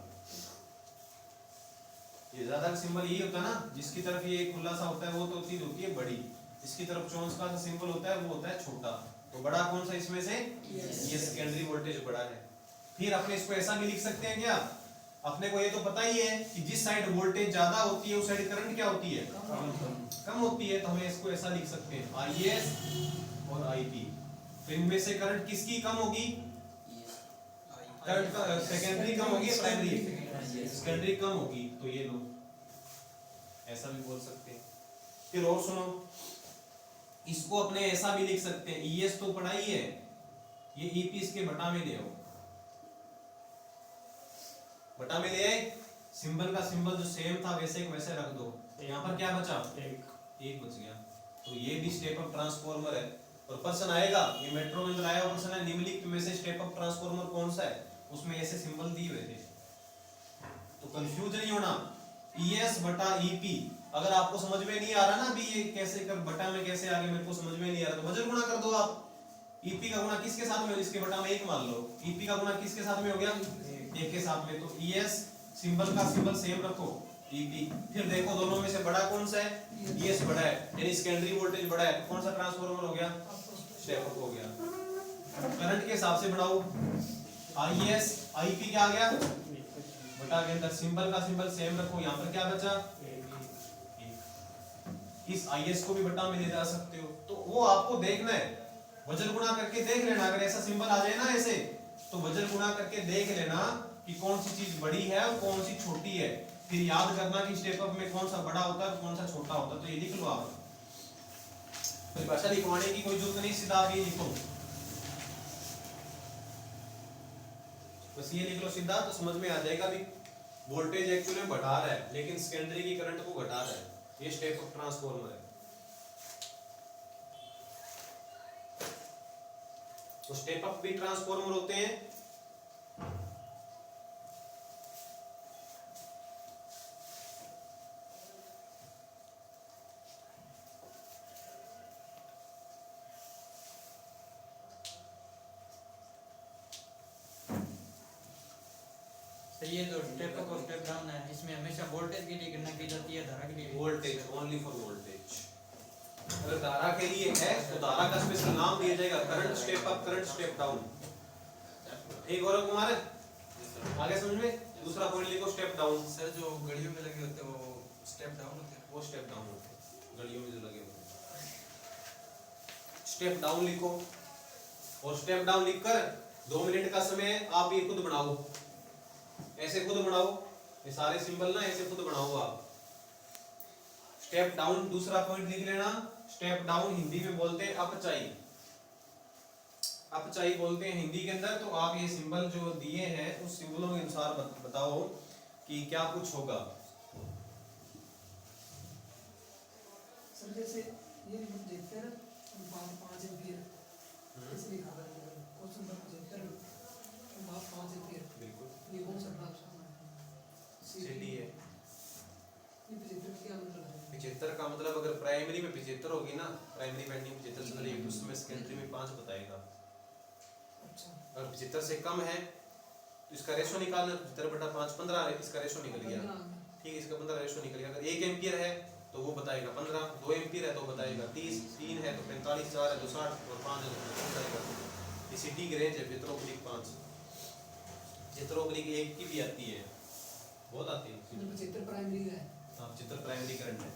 ये ज्यादा का सिंबल यही होता है ना, जिसकी तरफ ये खुला सा होता है वो तो चीज होती है बड़ी, इसकी तरफ चौंस का सिंबल होता है वो होता है छोटा। तो बड़ा कौन सा इसमें से? ये सेकेंडरी वोल्टेज बड़ा है। फिर अपने इसको ऐसा भी लिख सकते हैं क्या? अपने को ये तो पता ही है कि जिस साइड वोल्टेज ज्यादा होती है उस साइड करंट क्या होती है? कम होती है। तो हमें इसको ऐसा लिख सकते हैं, आईएस और आईपी। तो इनमें से करंट किसकी कम होगी? करंट का सेकेंडरी कम होगी, प्राइमरी सेकेंडरी कम होगी। तो ये लो, ऐसा भी बोल सकते हैं। फिर और सुनो, इसको अपने ऐसा भी लिख सकते हैं, ईएस तो पढ़ा ही है, ये ईपी इसके बटा में ले आओ। बटा में ले आए, सिंबल का सिंबल जो सेम था वैसे को वैसे रख दो। यहाँ पर क्या बचा? एक बच गया। तो ये भी स्टेप अप ट्रांसफार्मर है। और प्रश्न आएगा, ये मेट्रो में अंदर आया हुआ प्रश्न है, निम्नलिखित में से स्टेप अप ट्रांसफार्मर कौन सा है? उसमें ऐसे सिंबल दिए हुए थे, तो कंफ्यूज नहीं होना। ईएस बटा ईपी। अगर आपको समझ में नहीं आ रहा ना अभी ये कैसे कर बटा में कैसे आगे मेरे को समझ में नहीं आ रहा, तो वजन गुणा कर दो आप। ईपी का गुणा किसके साथ में? इसके बटा में 1 मान लो। ईपी का गुणा किसके साथ में हो गया? 1 के साथ में। तो ईएस सिंबल का सिंबल सेम रखो, ईपी। फिर देखो दोनों में से बड़ा कौन सा है? ईएस बड़ा है, यानी सेकेंडरी वोल्टेज बड़ा है। तो कौन सा ट्रांसफार्मर हो गया? स्टेप अप हो गया। करंट के हिसाब से बढ़ाओ, आईएस आईपी क्या आ गया? बटा के अंदर सिंबल का सिंबल सेम रखो। यहाँ पर क्या बचा? इस आईएस को भी बटा में ले जा सकते हो। तो वो आपको देखना है, वजन गुणा करके देख लेना। अगर ऐसा सिंबल आ जाए ना ऐसे, तो वजन गुणा करके देख लेना कि कौन सी चीज बड़ी है और कौन सी छोटी है। फिर याद करना कि स्टेप अप में कौन सा बड़ा होता है और कौन सा छोटा होता है। तो ये लिख लो आप, परिभाषा लिखवाने की कोई जरूरत नहीं, सीधा आप ये लिखो, बस ये लिख लो सीधा, तो समझ में आ जाएगा भी वोल्टेज एक्चुअली में बढ़ा रहा है लेकिन सेकेंडरी की करंट को घटा रहा है। ये स्टेप अप ट्रांसफार्मर है। तो स्टेप अप भी ट्रांसफार्मर होते हैं। तो ये जो स्टेप अप और स्टेप डाउन है इसमें हमेशा वोल्टेज के लिए गणना की जाती है, धारा के लिए वोल्टेज, ओनली फॉर वोल्टेज। अगर धारा के लिए है तो धारा का स्पेशल नाम दिया जाएगा current step up, current step down. ठीक गौरव कुमार, आगे समझ में। दूसरा पॉइंट लिखो स्टेप डाउन। सर जो घड़ियों में लगे होते हैं वो स्टेप डाउन होते हैं। वो स्टेप डाउन होते हैं, घड़ियों में जो लगे होते हैं। स्टेप डाउन लिखो, और स्टेप डाउन लिखकर 2 मिनट का समय आप ये खुद बनाओ, ऐसे खुद बनाओ, ये सारे सिंबल ना ऐसे खुद बनाओ आप। स्टेप डाउन दूसरा पॉइंट लिख लेना। स्टेप डाउन हिंदी में बोलते हैं अपचाई, अपचाई बोलते हैं हिंदी के अंदर। तो आप ये सिंबल जो दिए हैं उस सिंबलों के अनुसार बताओ कि क्या कुछ होगा। सर जैसे ये देखते हैं ना 5 एम्पीयर इसलिए खबर है क्वेश्चन नंबर 75 बात 5 एम्पीयर बिल्कुल ये कौन सा ट्रांसफार्मर है? सिटी है। ये 75 क्या मतलब है? 75 का मतलब अगर प्राइमरी में 75 होगी ना, प्राइमरी वाइंडिंग 75 चल रही है, उसमें सेकेंडरी में 5 बताएगा। अच्छा अगर 75 से कम है तो इसका रेशो निकालना, 75/5 15 है, इसका रेशो निकल गया। ठीक है, इसका 15 रेशो निकल गया। अगर 1 एम्पीयर है तो वो बताएगा 15, 2 एम्पीयर है तो बताएगा 30, 3 है तो 45, 4 है तो 60 और 5 है तो बताएगा। ये सिटी की रेंज है 75/5। 75/1 की भी आती है, बहुत आती है। 75 प्राइमरी का है हाँ, 75 प्राइमरी करंट है,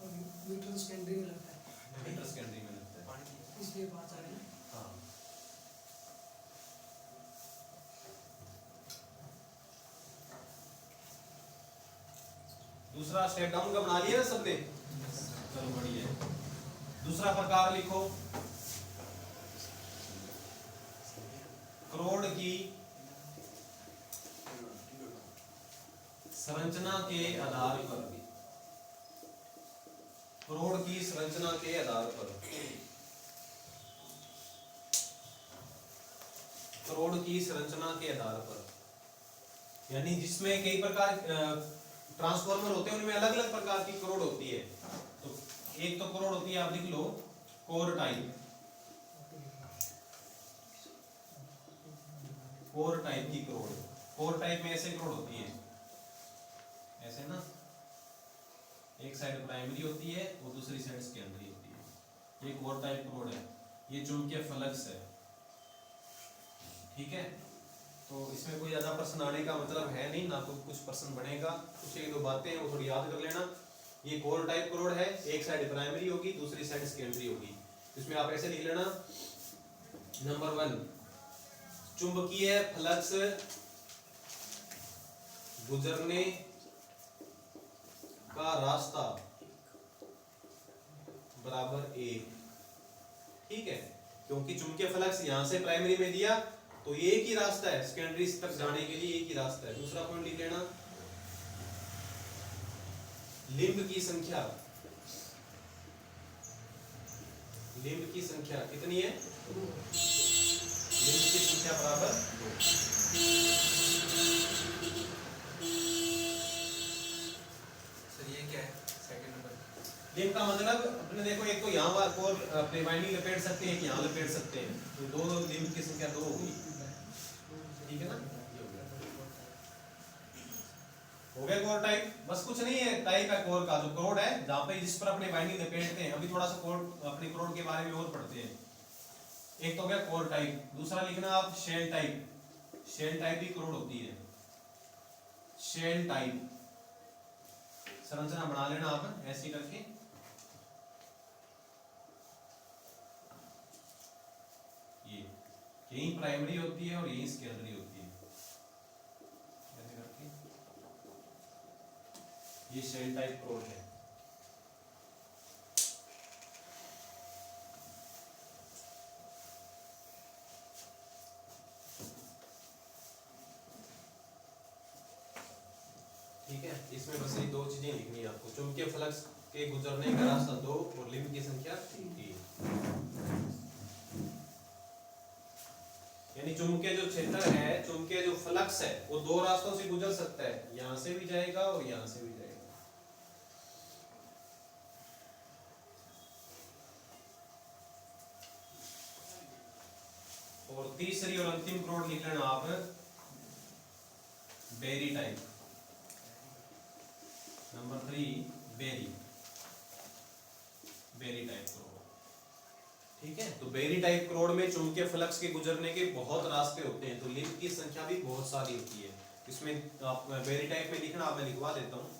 और मीटर सेकेंडरी में लगता है मीटर सेकेंडरी में लगता है। पानी की इसलिए 5 आ रहे हैं। हाँ, दूसरा स्टेप डाउन का बना लिया ना सबने, चलो बढ़िया है। दूसरा प्रकार लिखो, करोड़ की संरचना के आधार पर, करोड़ की संरचना के आधार पर, करोड़ की संरचना के आधार पर, यानी जिसमें कई प्रकार ट्रांसफॉर्मर होते हैं, उनमें अलग अलग प्रकार की करोड़ होती है। तो एक तो करोड़ होती है, आप लिख लो कोर टाइप, कोर टाइप की करोड़। कोर टाइप में ऐसे करोड़ होती है, ऐसे ना, एक साइड प्राइमरी होती है और दूसरी साइड सेकेंडरी होती है। ये कोर टाइप करोड़ है, ये चुंबकीय फ्लक्स है। ठीक है, तो इसमें कोई ज्यादा प्रश्न आने का मतलब है नहीं, ना कोई कुछ प्रश्न बनेगा। कुछ 1-2 बातें हैं वो थोड़ी याद कर लेना। ये कोर टाइप करोड़ है, एक साइड प्राइमरी होगी, दूसरी साइड सेकेंडरी होगी। इसमें आप ऐसे लिख लेना, नंबर 1, चुंबकीय फ्लक्स गुजरने का रास्ता बराबर A। ठीक है, क्योंकि चुंबकीय फ्लक्स यहां से प्राइमरी में दिया तो ये एक ही रास्ता है, सेकेंडरी तक जाने के लिए एक ही रास्ता है। दूसरा पॉइंट लिख लेना, लिंब की संख्या, लिंब की संख्या कितनी है? लिंब की संख्या बराबर 2। सर ये क्या है सेकंड नंबर? लिंब का मतलब अपने देखो, एक तो यहाँ कोर अपने वाइंडिंग लपेट सकते हैं, एक यहाँ लपेट सकते हैं, तो 2 लिंब की संख्या 2 होगी। ठीक है ना, ये हो गया कोर टाइप। बस कुछ नहीं है, टाइप है कोर का, जो करोड़ है जहाँ पे जिस पर अपने बाइंडिंग लपेटते हैं। अभी थोड़ा सा कोर, अपने करोड़ के बारे में और पढ़ते हैं। एक तो हो गया कोर टाइप, दूसरा लिखना आप शेल टाइप। शेल टाइप भी करोड़ होती है, शेल टाइप। संरचना बना लेना आप ऐसे करके, ये यही प्राइमरी होती है और यही सेकेंडरी होती है, ऐसे करके। ये शेल टाइप करोड़ है। ठीक है, इसमें बस ये 2 चीजें लिखनी है आपको, चुंबकीय फ्लक्स के गुजरने का रास्ता 2 और लिंब की संख्या 3। यानी चुंबकीय जो क्षेत्र है, चुंबकीय जो फ्लक्स है, वो 2 रास्तों से गुजर सकता है, यहां से भी जाएगा और यहां से भी जाएगा। और तीसरी और अंतिम करोड़ लिख लेना आप, berry type. Number 3 berry type क्रोड। ठीक है, तो बेरी टाइप क्रोड में चुंबकीय फ्लक्स के गुजरने के बहुत रास्ते होते हैं, तो लिंक की संख्या भी बहुत सारी होती है। इसमें आप बेरी टाइप में लिखना, आप मैं लिखवा देता हूँ।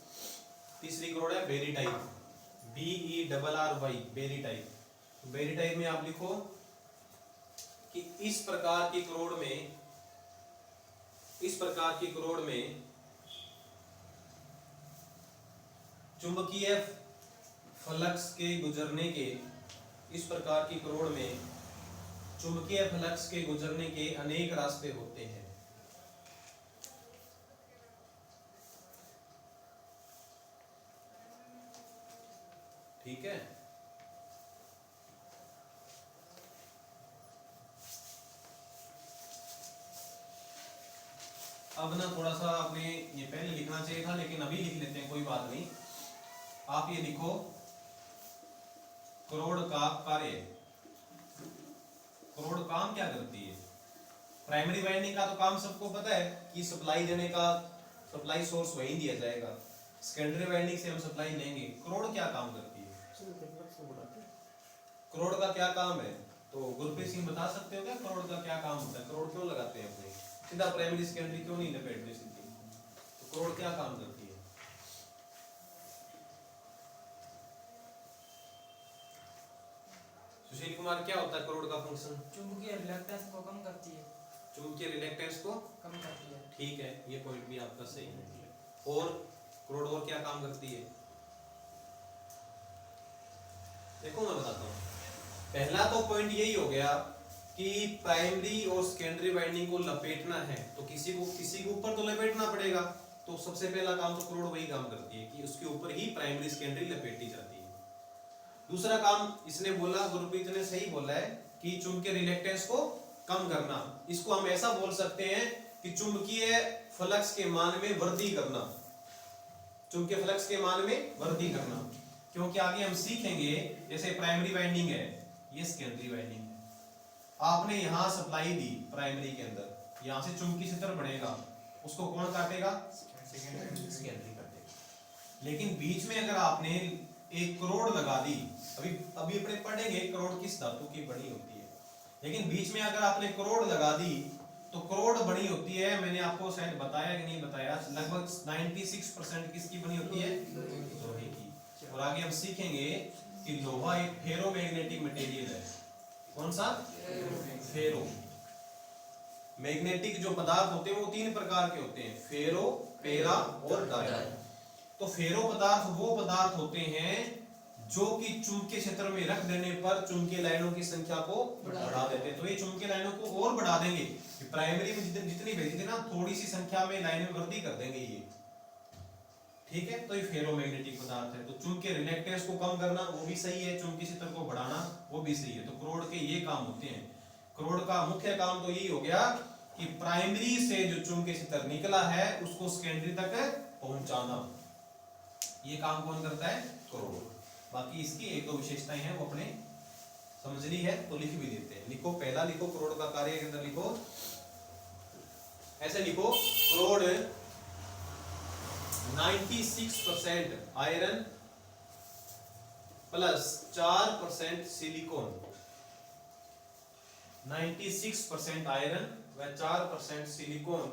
तीसरी क्रोड है berry type, BERRY, berry type. Berry type में आप लिखो कि इस प्रकार की क्रोड में चुंबकीय फ्लक्स के गुजरने के अनेक रास्ते होते हैं। ठीक है, अब ना थोड़ा सा आपने ये पहले लिखना चाहिए था, लेकिन अभी लिख लेते हैं, कोई बात नहीं। आप ये लिखो क्रोड का कार्य। क्रोड काम क्या करती है? प्राइमरी वाइंडिंग का तो काम सबको पता है कि सप्लाई देने का, सप्लाई सोर्स वही दिया जाएगा। सेकेंडरी वाइंडिंग से हम सप्लाई लेंगे। क्रोड क्या काम करती है? क्रोड का क्या काम है? तो गुरप्रीत सिंह बता सकते हो क्या क्रोड का क्या काम होता है? क्रोड क्यों लगाते हैं अपने? सीधा प्राइमरी सेकेंडरी क्यों नहीं लपेटते सीधी? तो क्रोड क्या काम करती है? सुशील कुमार, क्या होता है क्रोड का फंक्शन? चुंबकीय रिलक्टेंस को कम करती है। चुंबकीय रिलक्टेंस को कम करती है। ठीक है, ये पॉइंट भी आपका सही है। और क्रोड और क्या काम करती है? देखो मैं बताता हूँ। पहला तो पॉइंट यही हो गया कि प्राइमरी और सेकेंडरी वाइंडिंग को लपेटना है, तो किसी को ऊपर तो लपेटना पड़ेगा। तो सबसे पहला काम तो क्रोड वही काम करती है कि उसके ऊपर ही प्राइमरी सेकेंडरी लपेटी जाती है। दूसरा काम इसने बोला, गुरप्रीत ने सही बोला है कि चुंबकीय रिलक्टेंस को कम करना। इसको हम ऐसा बोल सकते हैं कि चुंबकीय फ्लक्स के मान में वृद्धि करना। चुंबकीय फ्लक्स के मान में वृद्धि करना, क्योंकि आगे हम सीखेंगे, जैसे प्राइमरी वाइंडिंग है, ये सेकेंडरी वाइंडिंग है। आपने यहां सप्लाई दी प्राइमरी के अंदर, यहां से चुंबकीय क्षेत्र बढ़ेगा, उसको कौन काटेगा? सेकेंडरी काटेगा। लेकिन बीच में अगर आपने एक क्रोड लगा दी, अभी अपने पढ़ेंगे क्रोड किस धातु की बनी होती है, लेकिन बीच में अगर आपने क्रोड लगा दी तो क्रोड बनी होती है, मैंने आपको शायद बताया कि नहीं बताया, लगभग 96% किसकी बनी होती है? लोहे की। और आगे हम सीखेंगे कि लोहा एक फेरोमैग्नेटिक मटेरियल है। कौन सा? फेरो। मैग्नेटिक जो पदार्थ होते हैं वो 3 प्रकार के होते हैं, फेरो, पेरा और डाया। तो फेरो पदार्थ वो पदार्थ होते हैं जो कि चुंबकीय क्षेत्र में रख देने पर चुंबकीय लाइनों की संख्या को बढ़ा देते हैं। तो ये चुंबकीय लाइनों को और बढ़ा देंगे, प्राइमरी में जितनी भेजी थी ना, थोड़ी सी संख्या में लाइनें वृद्धि कर देंगे ये। ठीक है, तो ये फेरोमैग्नेटिक पदार्थ है। तो चुंबकीय रिलक्टेंस को कम करना वो भी सही है, चुंबकीय क्षेत्र को बढ़ाना वो भी सही है। तो क्रोड के ये काम होते हैं। क्रोड का मुख्य काम तो यही हो गया कि प्राइमरी से जो चुंबकीय क्षेत्र निकला है उसको सेकेंडरी तक पहुंचाना। ये काम कौन करता है? क्रोड। बाकी इसकी एक दो विशेषताएं हैं, वो अपने समझ ली है तो लिख भी देते हैं। लिखो, पहला लिखो क्रोड का कार्य के अंदर लिखो, ऐसे लिखो, क्रोड 96% आयरन प्लस 4% सिलिकॉन, 96% आयरन व 4% सिलिकॉन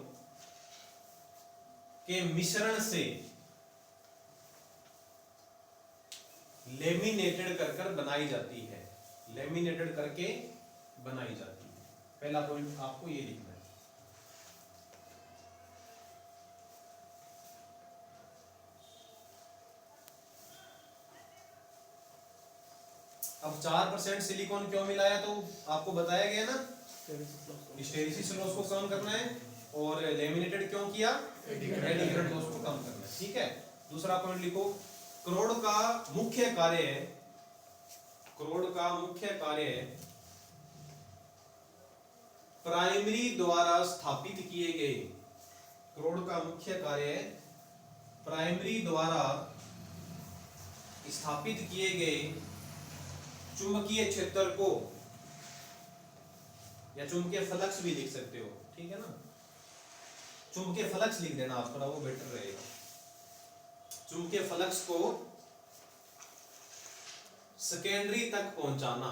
के मिश्रण से लेमिनेटेड कर बनाई जाती है। लेमिनेटेड करके बनाई जाती है। पहला पॉइंट आपको ये लिखना है। अब 4% सिलिकॉन क्यों मिलाया? तो आपको बताया गया ना, हिस्टेरिसिस लॉस को कम करना है, और लेमिनेटेड क्यों किया? एडिकरेट लॉस को कम करना है। ठीक है, दूसरा पॉइंट लिखो, क्रोड का मुख्य कार्य है, क्रोड का मुख्य कार्य है प्राइमरी द्वारा स्थापित किए गए, क्रोड का मुख्य कार्य है प्राइमरी द्वारा स्थापित किए गए चुंबकीय क्षेत्र को, या चुंबकीय फ्लक्स भी लिख सकते हो, ठीक है ना, चुंबकीय फ्लक्स लिख देना आप, थोड़ा वो बेटर रहेगा। चुंबकीय फ्लक्स को सेकेंडरी तक पहुंचाना,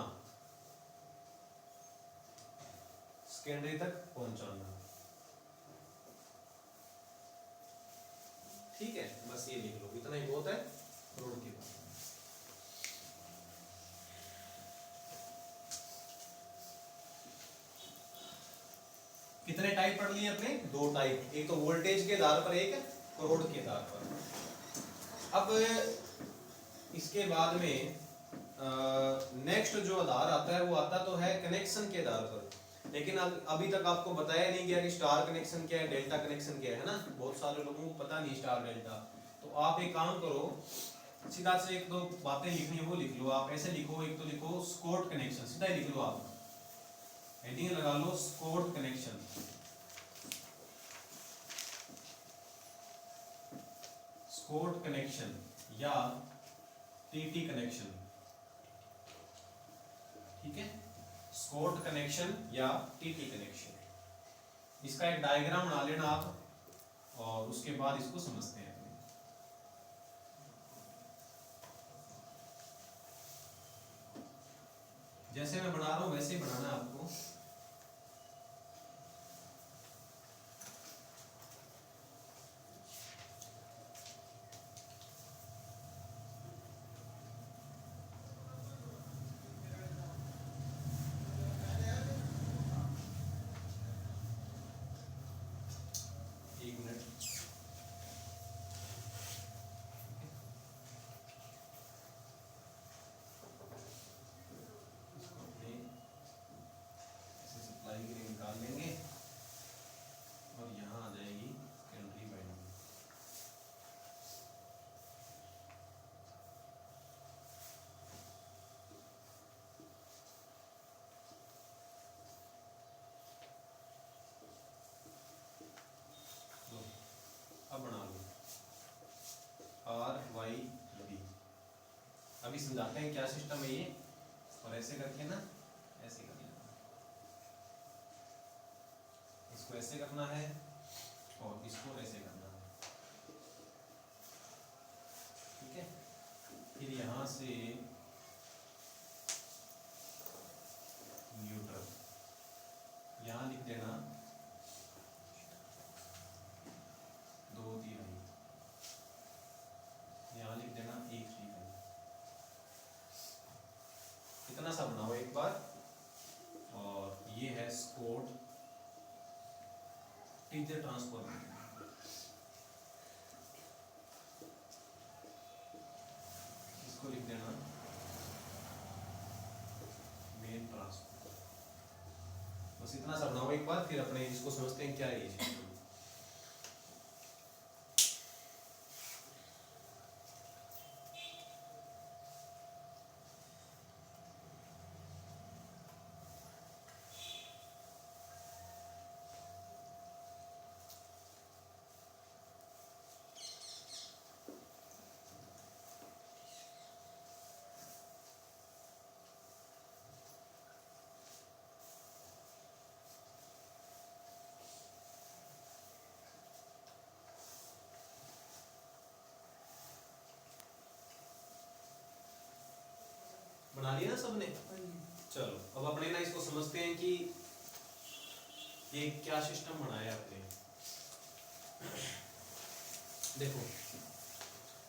सेकेंडरी तक पहुंचाना, ठीक है। बस ये लिख लो, इतना ही बहुत है रोड की बात। कितने टाइप पढ़ लिए अपने? 2 टाइप, एक तो वोल्टेज के आधार पर, एक करंट के आधार पर। अब इसके बाद में नेक्स्ट जो आधार आता है वो आता तो है कनेक्शन के आधार पर, लेकिन अभी तक आपको बताया नहीं गया कि स्टार कनेक्शन क्या है, डेल्टा कनेक्शन क्या है ना। बहुत सारे लोगों को पता नहीं स्टार डेल्टा। तो आप एक काम करो, सीधा से 1-2 बातें लिखनी है वो लिख लो आप। ऐसे लिखो, एक तो लिखो स्कॉट कनेक्शन, सीधा ही लिख लो आप, हेडिंग लगा लो स्कॉट कनेक्शन। स्कॉट कनेक्शन या टीटी कनेक्शन, ठीक है। स्कॉट कनेक्शन या टीटी कनेक्शन, इसका एक डायग्राम बना लेना आप और उसके बाद इसको समझते हैं। जैसे मैं बना रहा हूं वैसे ही बनाना है आपको। एक मिनट, इसको अपने ऐसे सप्लाई के लिए निकाल लेंगे और यहाँ आ जाएगी सेकेंडरी वाइंडिंग। अब बना लो RYB। अभी समझाते हैं क्या सिस्टम है ये, और ऐसे करके ना ऐसे कर लेना, इसको ऐसे करना है और इसको ऐसे करना है, ठीक है। फिर यहाँ से न्यूट्रल, यहाँ लिख देना 2 3, यहाँ लिख देना 1 3। इतना सा बनाओ एक बार। और ये है स्कॉट टीचर ट्रांसफॉर्मर, इसको लिख देना मेन ट्रांसफॉर्मर। बस इतना सा बनाओ एक बार, फिर अपने इसको समझते हैं क्या है ये सिस्टम। बना लिया ना सबने? चलो अब अपने ना इसको समझते हैं कि ये क्या सिस्टम बनाया आपने। देखो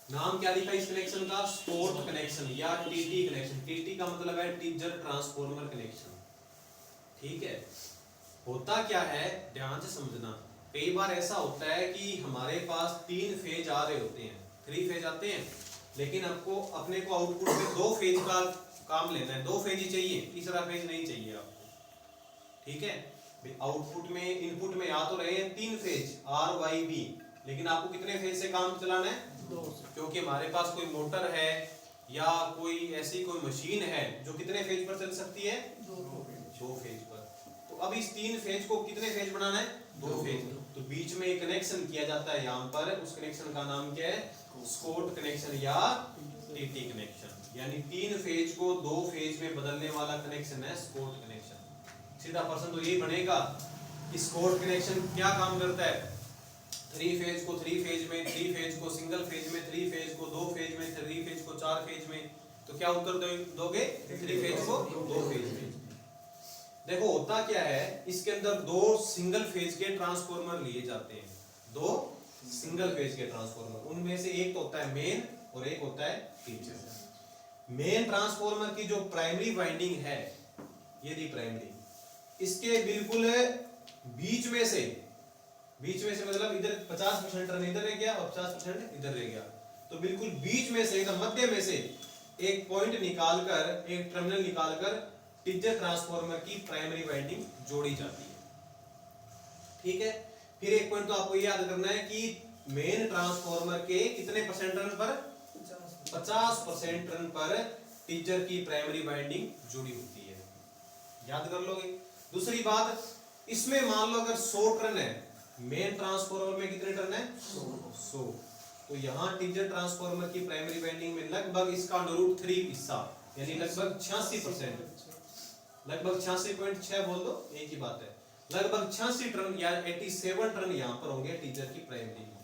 नाम क्या लिखा इस कनेक्शन का? स्पोर्ट कनेक्शन या टीटी कनेक्शन। टीटी का मतलब है टीचर ट्रांसफॉर्मर कनेक्शन, ठीक है। होता क्या है ध्यान से समझना। कई बार ऐसा होता है कि हमारे पास 3 फेज आ रहे होते हैं, 3 फेज आते हैं, लेकिन आपको अपने को आउटपुट में 2 फेज का काम लेना है। 2 फेज ही चाहिए, तीसरा फेज नहीं चाहिए आपको, ठीक है। आउटपुट में इनपुट में आ तो रहे हैं 3 फेज RYB, लेकिन आपको कितने फेज से काम चलाना है? 2। क्योंकि हमारे पास कोई मोटर है या कोई ऐसी कोई मशीन है जो कितने फेज पर चल सकती है? 2 फेज पर। तो अब इस 3 फेज को कितने फेज बनाना है? 2 फेज। तो बीच में एक कनेक्शन किया जाता है यहाँ पर, उस कनेक्शन का नाम क्या है? स्कॉट कनेक्शन या टीटी कनेक्शन। यानी 3 फेज को 2 फेज में बदलने वाला कनेक्शन है स्कॉट कनेक्शन। सीधा प्रश्न तो यही बनेगा कि स्कॉट कनेक्शन क्या काम करता है? 3 फेज को 3 फेज में, 3 फेज को सिंगल फेज में, 3 फेज को 2 फेज में, 3 फेज को 4 फेज में, तो क्या उत्तर दोगे? 3 फेज को 2 फेज में। देखो होता क्या है, इसके अंदर 2 सिंगल फेज के ट्रांसफॉर्मर लिए जाते हैं, 2 सिंगल फेज के ट्रांसफॉर्मर, उनमें से एक तो होता है मेन और एक होता है टीचर। मेन ट्रांसफॉर्मर की जो प्राइमरी वाइंडिंग है, ये दी प्राइमरी, इसके बिल्कुल बीच में से मतलब इधर 50% टर्न इधर रह गया और 50% इधर रह गया, तो बिल्कुल बीच में से, एकदम मध्य में से एक पॉइंट निकालकर, एक टर्मिनल निकालकर टीचर ट्रांसफॉर्मर की प्राइमरी वाइंडिंग जोड़ी जाती है। ठीक है, फिर एक पॉइंट तो आपको याद करना है कि मेन ट्रांसफॉर्मर के कितने परसेंट टर्न पर? 50% टर्न पर टीचर की प्राइमरी वाइंडिंग जुड़ी होती है, याद कर लोगे। दूसरी बात, इसमें मान लो अगर 100 टर्न है, मेन ट्रांसफॉर्मर में कितने टर्न है? 100। तो यहाँ टीचर ट्रांसफॉर्मर की प्राइमरी वाइंडिंग में लगभग इसका √3 हिस्सा, यानी लगभग 86%, लगभग 86.6 बोल दो, एक ही बात है, लगभग 86 टर्न या 87 टर्न यहाँ पर होंगे टीचर की प्राइमरी में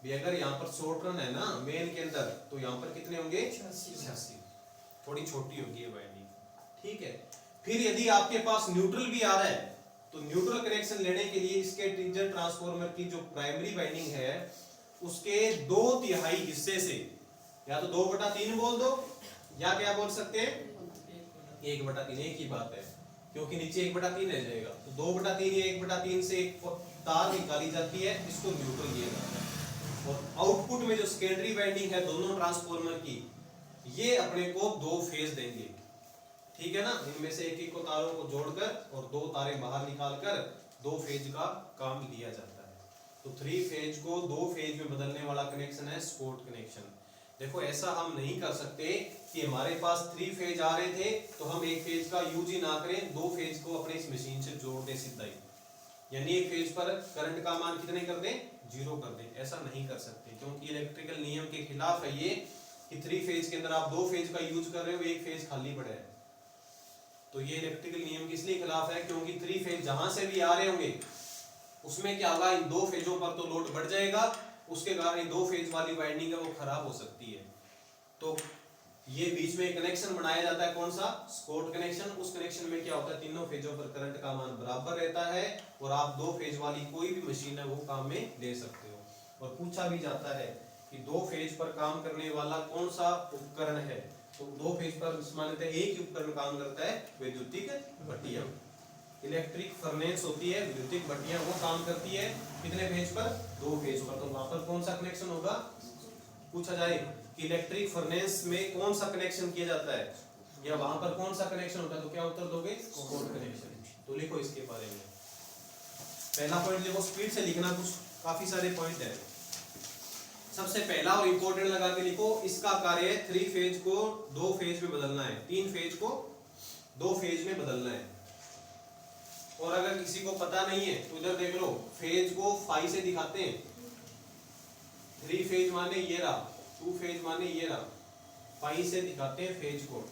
भी। अगर यहाँ पर 100 टर्न है ना मेन के अंदर, तो यहाँ पर कितने होंगे? 86। थोड़ी छोटी होगी ये वाइंडिंग। ठीक है, फिर यदि आपके पास न्यूट्रल भी आ रहा है, तो न्यूट्रल कनेक्शन लेने के लिए इसके टीचर ट्रांसफॉर्मर की जो प्राइमरी वाइंडिंग है, उसके 2/3 हिस्से से, या तो 2/3 बोल दो, या क्या बोल सकते हैं? 1/3, एक ही बात है, क्योंकि नीचे 1/3 रह जाएगा, तो 2/3 या 1/3 से एक तार निकाली जाती है, इसको न्यूट्रल किया जाता है। और आउटपुट में जो सेकेंडरी वाइंडिंग है दोनों ट्रांसफॉर्मर की, ये अपने को 2 फेज देंगे। ठीक है ना, इनमें से एक को तारों को जोड़कर और 2 तारें बाहर निकालकर 2 फेज का काम लिया जाता है। तो 3 फेज को 2 फेज में बदलने वाला कनेक्शन है स्पॉट कनेक्शन। देखो ऐसा हम नहीं कर सकते कि हमारे पास 3 फेज आ रहे थे तो हम एक फेज का यूज ही ना करें, 2 फेज को अपने इस मशीन से जोड़ दें सीधा ही, यानी एक फेज पर करंट का मान कितने कर दें? 0 कर दें। ऐसा नहीं कर सकते, क्योंकि इलेक्ट्रिकल नियम के खिलाफ है ये कि 3 फेज के अंदर आप 2 फेज का यूज कर रहे हो, एक फेज खाली पड़ा है। तो ये इलेक्ट्रिकल नियम किस लिए खिलाफ है? क्योंकि 3 फेज जहां से भी आ रहे होंगे उसमें क्या होगा, इन 2 फेजों पर तो लोड बढ़ जाएगा, उसके कारण 2 फेज वाली वाइंडिंग है वो खराब हो सकती है। तो ये बीच में कनेक्शन बनाया जाता है, कौन सा? Spot connection. उस कनेक्शन में क्या होता है, तीनों फेजों पर करंट का मान बराबर रहता है और आप 2 फेज वाली कोई भी मशीन है वो काम में ले सकते हो। और पूछा भी जाता है कि 2 फेज पर काम करने वाला कौन सा उपकरण है, तो 2 फेज पर सामान्यतः एक ही उपकरण काम करता है, वैद्युतिक भट्टियां। इलेक्ट्रिक फर्नेस होती है, विद्युतिक भट्टियां वो काम करती है कितने फेज पर? 2 फेज पर। तो वहां पर कौन सा कनेक्शन होगा? पूछा जाए कि इलेक्ट्रिक फर्नेस में कौन सा कनेक्शन किया जाता है या वहां पर कौन सा कनेक्शन होता है, तो क्या उत्तर दोगे? Spot connection. तो लिखो इसके बारे में, पहला पॉइंट लिखो, स्पीड से लिखना, कुछ काफी सारे पॉइंट है। सबसे पहला और इंपॉर्टेंट लगा के लिखो, इसका कार्य 3 फेज को 2 फेज में बदलना है, 3 फेज को 2 फेज में बदलना है। और अगर किसी को पता नहीं है तो इधर देख लो, फेज को फाई से दिखाते हैं। 3 फेज माने ये रहा, 2 फेज माने ये रहा, फाई से दिखाते हैं फेज को।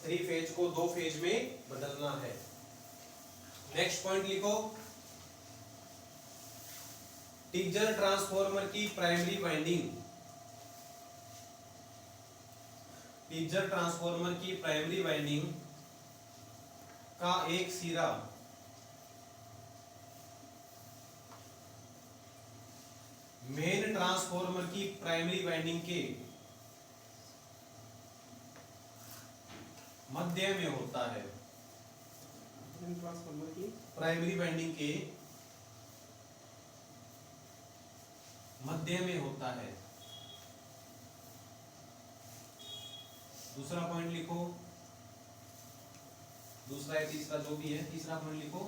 3 फेज को 2 फेज में बदलना है। नेक्स्ट पॉइंट लिखो, टीजर ट्रांसफॉर्मर की प्राइमरी वाइंडिंग, टीजर ट्रांसफॉर्मर की प्राइमरी वाइंडिंग का एक सिरा मेन ट्रांसफॉर्मर की प्राइमरी वाइंडिंग के मध्य में होता है। ट्रांसफार्मर की प्राइमरी वाइंडिंग के मध्य में होता है। दूसरा पॉइंट लिखो, दूसरा या तीसरा जो भी है, तीसरा पॉइंट लिखो,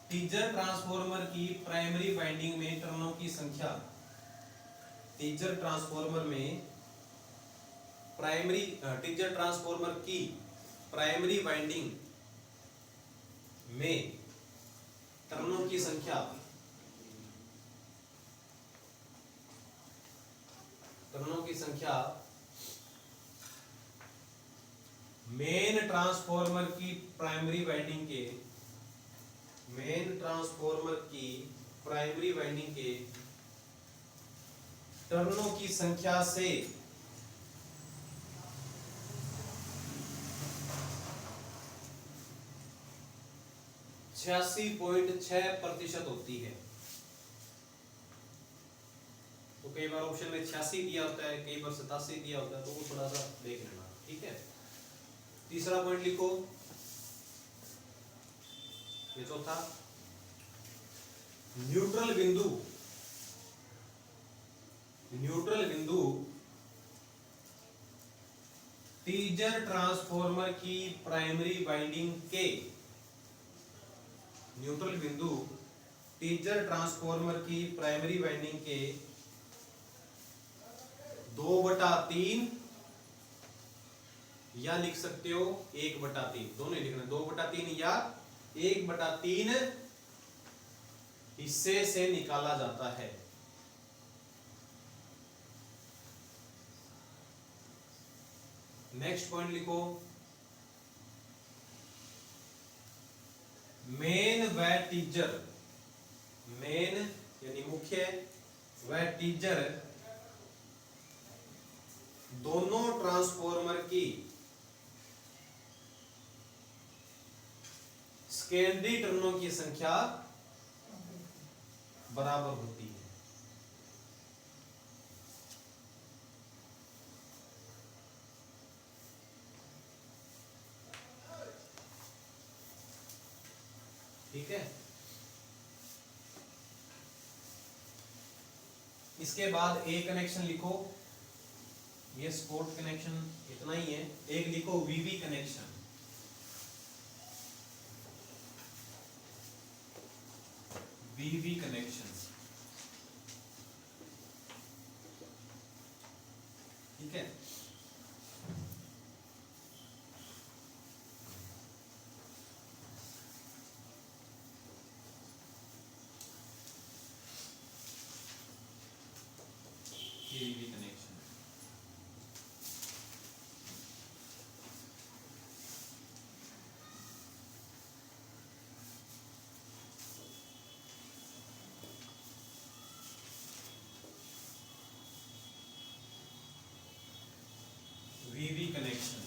टीजर ट्रांसफॉर्मर की प्राइमरी वाइंडिंग में टर्नों की संख्या, टीजर ट्रांसफॉर्मर में टीजर ट्रांसफॉर्मर की प्राइमरी वाइंडिंग में टर्नों की संख्या, टर्नों की संख्या मेन ट्रांसफॉर्मर की प्राइमरी वाइंडिंग के मेन ट्रांसफॉर्मर की प्राइमरी वाइंडिंग के टर्नों की संख्या से 86.6% होती है। तो कई बार ऑप्शन में 86 दिया होता है, कई बार 87 दिया होता है, तो वो थोड़ा सा देख लेना, ठीक है। तीसरा पॉइंट लिखो, ये चौथा, न्यूट्रल बिंदु टीजर ट्रांसफॉर्मर की प्राइमरी वाइंडिंग के न्यूट्रल बिंदु टीजर ट्रांसफॉर्मर की प्राइमरी वाइंडिंग के 2/3 या लिख सकते हो 1/3, दोनों ही लिखना, 2/3 या 1/3 हिस्से से निकाला जाता है। नेक्स्ट पॉइंट लिखो, मेन व टीजर, मेन यानी मुख्य व टीजर दोनों ट्रांसफॉर्मर की सेकेंडरी टर्नों की संख्या बराबर होती है। ठीक है। इसके बाद ए कनेक्शन लिखो, ये स्पोर्ट कनेक्शन इतना ही है। एक लिखो वीवी कनेक्शन, वीवी कनेक्शन, ठीक है। वीवी कनेक्शन, वीवी कनेक्शन,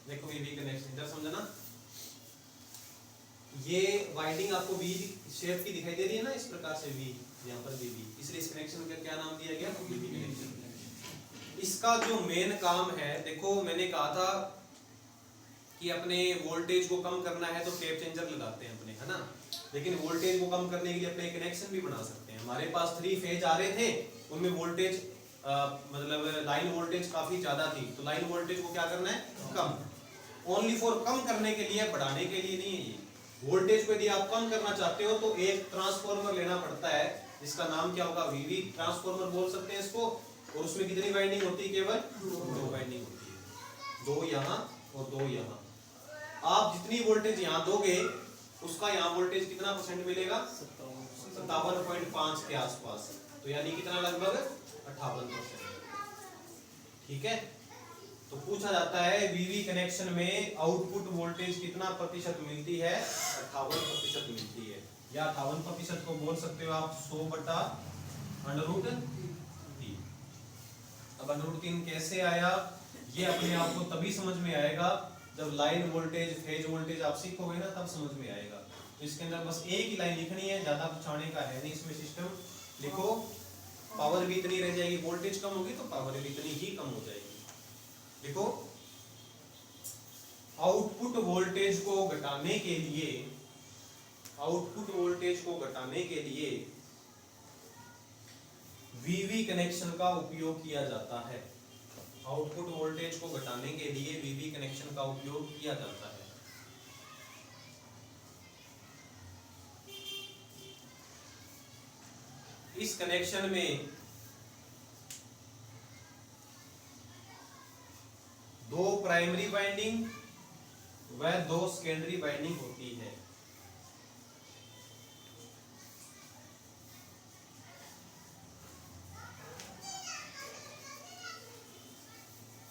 देखो वीवी कनेक्शन इधर समझना। ये वाइंडिंग आपको वी शेप की दिखाई दे रही है ना, इस प्रकार से वी, यहाँ पर वीवी, इसलिए इस कनेक्शन का क्या नाम दिया गया, वीवी कनेक्शन। इसका जो मेन काम है, देखो मैंने कहा था कि अपने वोल्टेज को कम करना है तो टेप चेंजर लगाते हैं अपने, है ना। लेकिन वोल्टेज को कम करने के लिए अपने कनेक्शन भी बना सकते हैं। हमारे पास 3 फेज आ रहे थे, उनमें वोल्टेज मतलब लाइन वोल्टेज काफी ज्यादा थी, तो लाइन वोल्टेज को क्या करना है, कम। ओनली फॉर कम करने के लिए, बढ़ाने के लिए नहीं है ये। वोल्टेज को यदि आप कम करना चाहते हो तो एक ट्रांसफॉर्मर लेना पड़ता है, जिसका नाम क्या होगा, वीवी ट्रांसफॉर्मर बोल सकते हैं इसको। और उसमें कितनी वाइंडिंग होती है, केवल 2 वाइंडिंग होती है, 2 यहाँ और 2 यहाँ। आप जितनी वोल्टेज यहाँ दोगे उसका यहाँ वोल्टेज कितना परसेंट मिलेगा, 57.5 के आसपास, तो यानी कितना, लगभग 58%। ठीक है। तो पूछा जाता है वीवी कनेक्शन में आउटपुट वोल्टेज कितना प्रतिशत मिलती है, 58% मिलती है, या 58% को बोल सकते हो आप 100/√3। अब √3 कैसे आया, ये अपने आप को तभी समझ में आएगा जब लाइन वोल्टेज, फेज वोल्टेज आप सीखोगे ना, तब समझ में आएगा। तो इसके अंदर बस एक ही लाइन लिखनी है, ज्यादा कुछ आने का है नहीं इसमें। सिस्टम लिखो, पावर भी इतनी रह जाएगी, वोल्टेज कम होगी तो पावर भी इतनी ही कम हो जाएगी। देखो, आउटपुट वोल्टेज को घटाने के लिए, आउटपुट वोल्टेज को घटाने के लिए वीवी कनेक्शन का उपयोग किया जाता है। आउटपुट वोल्टेज को घटाने के लिए वीवी कनेक्शन का उपयोग किया जाता है। इस कनेक्शन में दो प्राइमरी वाइंडिंग व दो सेकेंडरी वाइंडिंग होती है।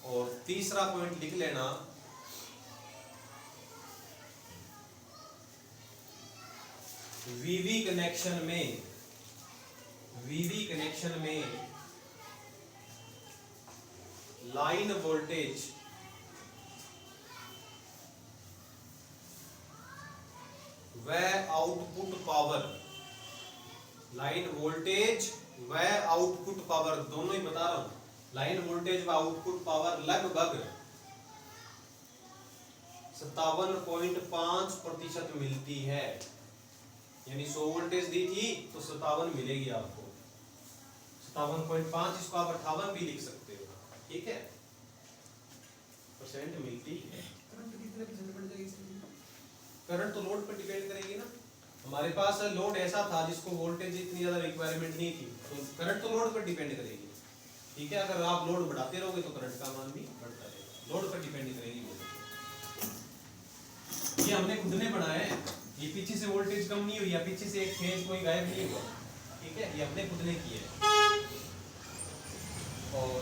और तीसरा पॉइंट लिख लेना, वीवी कनेक्शन में लाइन वोल्टेज व आउटपुट पावर, लाइन वोल्टेज व आउटपुट पावर दोनों ही बता रहा हूं, लाइन वोल्टेज व आउटपुट पावर लगभग 57.5% मिलती है। यानी 100 वोल्टेज दी थी तो 57 मिलेगी आपको, 57.5, इसको आप 58 भी लिख सकते हो, ठीक है, परसेंट मिलती है। करंट कितने परसेंट बढ़ जाएगी इसमें? करंट तो लोड पर डिपेंड करेगी ना। हमारे पास लोड ऐसा था जिसको वोल्टेज इतनी ज्यादा रिक्वायरमेंट नहीं थी, तो करंट तो लोड पर डिपेंड करेगी, ठीक है। अगर आप लोड बढ़ाते रहोगे तो करंट का मान भी बढ़ता रहेगा, लोड पर डिपेंड करेगी वो। ये हमने खुद ने बनाया है, ये पीछे से वोल्टेज कम नहीं हुई या पीछे से एक फेज कोई गायब नहीं हुआ, ठीक है, ये हमने खुद ने किया है। और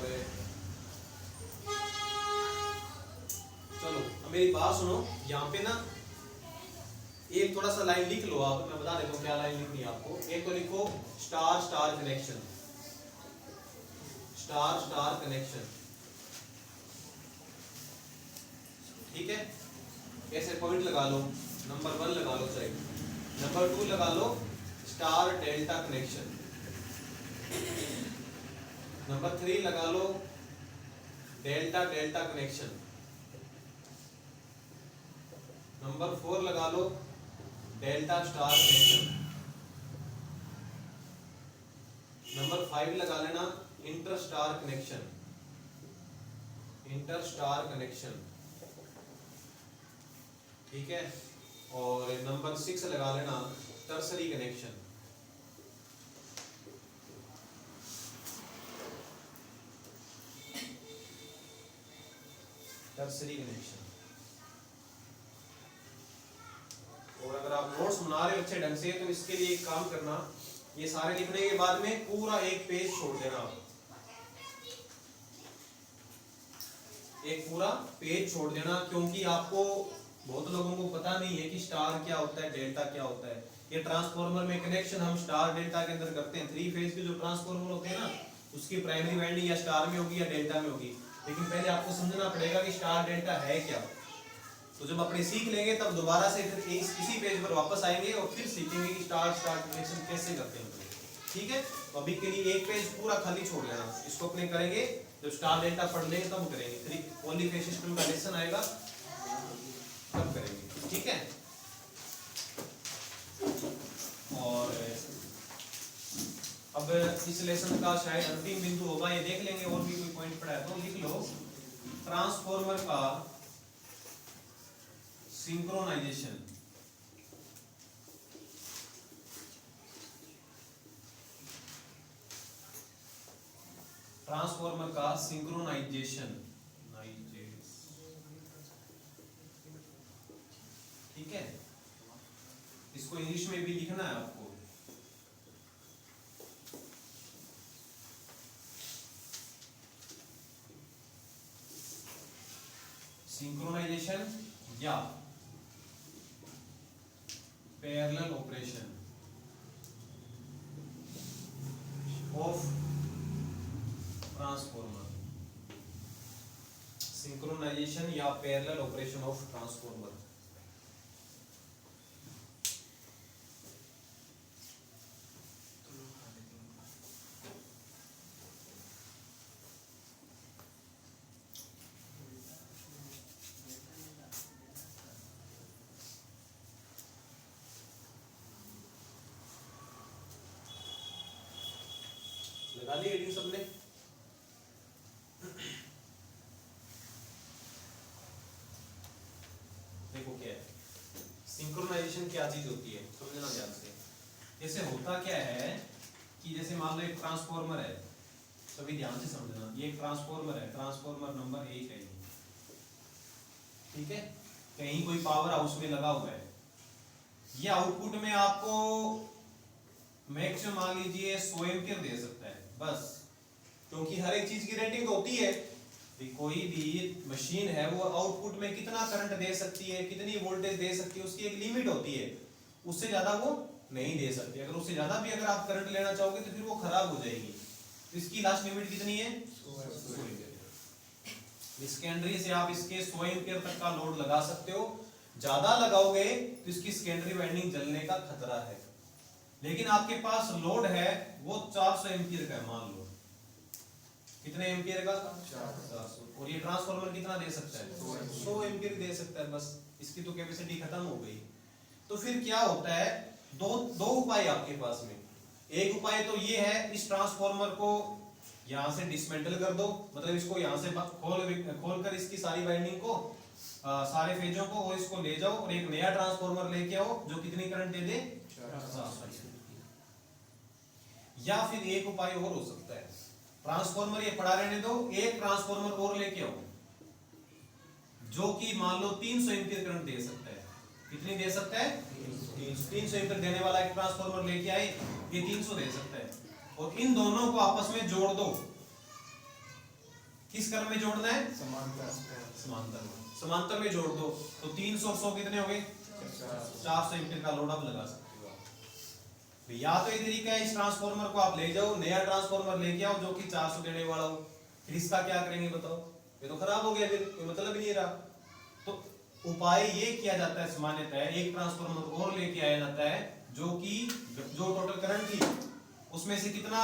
चलो अब मेरी बात सुनो, यहाँ पे ना एक थोड़ा सा लाइन लिख लो आप, मैं बता देता हूँ क्या लाइन लिखनी है आपको। एक तो लिखो star star connection, star star connection, ठीक है, ऐसे पॉइंट लगा लो, नंबर 1 लगा लो, साइड नंबर 2 लगा लो स्टार डेल्टा कनेक्शन, नंबर 3 लगा लो डेल्टा डेल्टा कनेक्शन, नंबर 4 लगा लो डेल्टा स्टार कनेक्शन, नंबर 5 लगा लेना inter star connection, inter star connection, ठीक है, और नंबर 6 लगा लेना टर्सरी कनेक्शन। Tertiary connection. और अगर आप नोट्स बना रहे हो अच्छे ढंग से तो इसके लिए एक काम करना, ये सारे लिखने के बाद में पूरा एक पेज छोड़ देना आप, एक पूरा पेज छोड़ देना, क्योंकि आपको बहुत लोगों को पता नहीं है कि स्टार क्या होता है, डेल्टा क्या होता है। ये ट्रांसफार्मर में कनेक्शन हम स्टार डेल्टा के अंदर करते हैं, 3 फेज के जो ट्रांसफार्मर होते हैं ना, उसकी प्राइमरी वाइंडिंग या स्टार में होगी या डेल्टा में होगी, लेकिन पहले आपको समझना पड़ेगा कि स्टार डेल्टा है क्या। तो जब अपने सीख लेंगे तब दोबारा से फिर इसी पेज पर वापस आएंगे और फिर सीखेंगे कि स्टार स्टार कनेक्शन कैसे करते हैं, ठीक है। तो अभी के लिए एक पेज पूरा खाली छोड़ लेना, इसको अपने करेंगे जब स्टार डेल्टा पढ़ लेंगे तब करेंगे, फिर ओनली फेज सिस्टम का लेसन आएगा तब करेंगे, ठीक है। और अब इस लेसन का शायद अंतिम बिंदु होगा, ये देख लेंगे, और भी कोई पॉइंट पड़ा है तो लिख लो, ट्रांसफार्मर का सिंक्रोनाइजेशन। ट्रांसफार्मर का सिंक्रोनाइजेशन, ठीक है, इसको इंग्लिश में भी लिखना है आपको। सिंक्रोनाइजेशन या parallel operation of transformer, synchronization या पैरेलल ऑपरेशन ऑफ ट्रांसफार्मर। लगा ली हेडिंग सबने? सिंक्रोनाइजेशन क्या चीज होती है समझना ध्यान से। जैसे होता क्या है कि जैसे मान लो एक ट्रांसफॉर्मर है, सभी ध्यान से समझना, ये एक ट्रांसफॉर्मर है, ट्रांसफॉर्मर नंबर 1 है ये, ठीक है, कहीं कोई पावर हाउस में लगा हुआ है। ये आउटपुट में आपको मैक्सिमम मान लीजिए 100 एम्पीयर दे सकता है बस, क्योंकि हर एक चीज की रेटिंग तो होती है। कोई भी मशीन है वो आउटपुट में कितना करंट दे सकती है, कितनी वोल्टेज दे सकती है, उसकी एक लिमिट होती है, उससे ज्यादा वो नहीं दे सकती। अगर उससे ज्यादा भी अगर आप करंट लेना चाहोगे तो फिर वो खराब हो जाएगी। तो इसकी लास्ट लिमिट कितनी है 100 एम्पीयर। सेकेंडरी से आप इसके 100 एम्पीयर तक का लोड लगा सकते हो, ज्यादा लगाओगे तो इसकी सेकेंडरी वाइंडिंग जलने का खतरा है। लेकिन आपके पास लोड है वो 400 एम्पीयर का है, मान लो कितने एम्पीयर का 400, और ये ट्रांसफार्मर कितना दे सकता है 100 एम्पीयर दे सकता है बस, इसकी तो कैपेसिटी खत्म हो गई। तो फिर क्या होता है, दो उपाय आपके पास में। एक उपाय तो ये है, इस ट्रांसफार्मर को यहाँ से डिसमेंटल कर दो, मतलब इसको यहाँ से खोल कर इसकी सारी वाइंडिंग को सारे फेजों को और इसको ले जाओ और एक नया ट्रांसफार्मर लेके आओ जो कितनी करंट दे दे 400। या फिर एक उपाय और हो सकता है, ट्रांसफार्मर ये पड़ा रहने दो, एक ट्रांसफार्मर और लेके आओ जो कि मान लो 300 एम्पीयर करंट दे सकता है। कितनी दे सकता है 300 एम्पीयर देने वाला एक ट्रांसफार्मर लेके आए, ये 300 दे सकता है। और इन दोनों को आपस में जोड़ दो। किस क्रम में जोड़ना है, समांतर में जोड़ दो। तो 300 और 100 कितने हो गए 400 एम्पीयर का लोड आप लगा सकते हो। तो या तो ये तरीका है, इस ट्रांसफार्मर को आप ले जाओ, नया ट्रांसफार्मर लेके आओ जो कि 400 देने वाला हो। फिर इसका क्या करेंगे बताओ, ये तो खराब हो गया, फिर कोई मतलब ही नहीं रहा। तो उपाय ये किया जाता है सामान्यतः, एक ट्रांसफार्मर और लेके आया जाता है जो टोटल करंट थी उसमें से कितना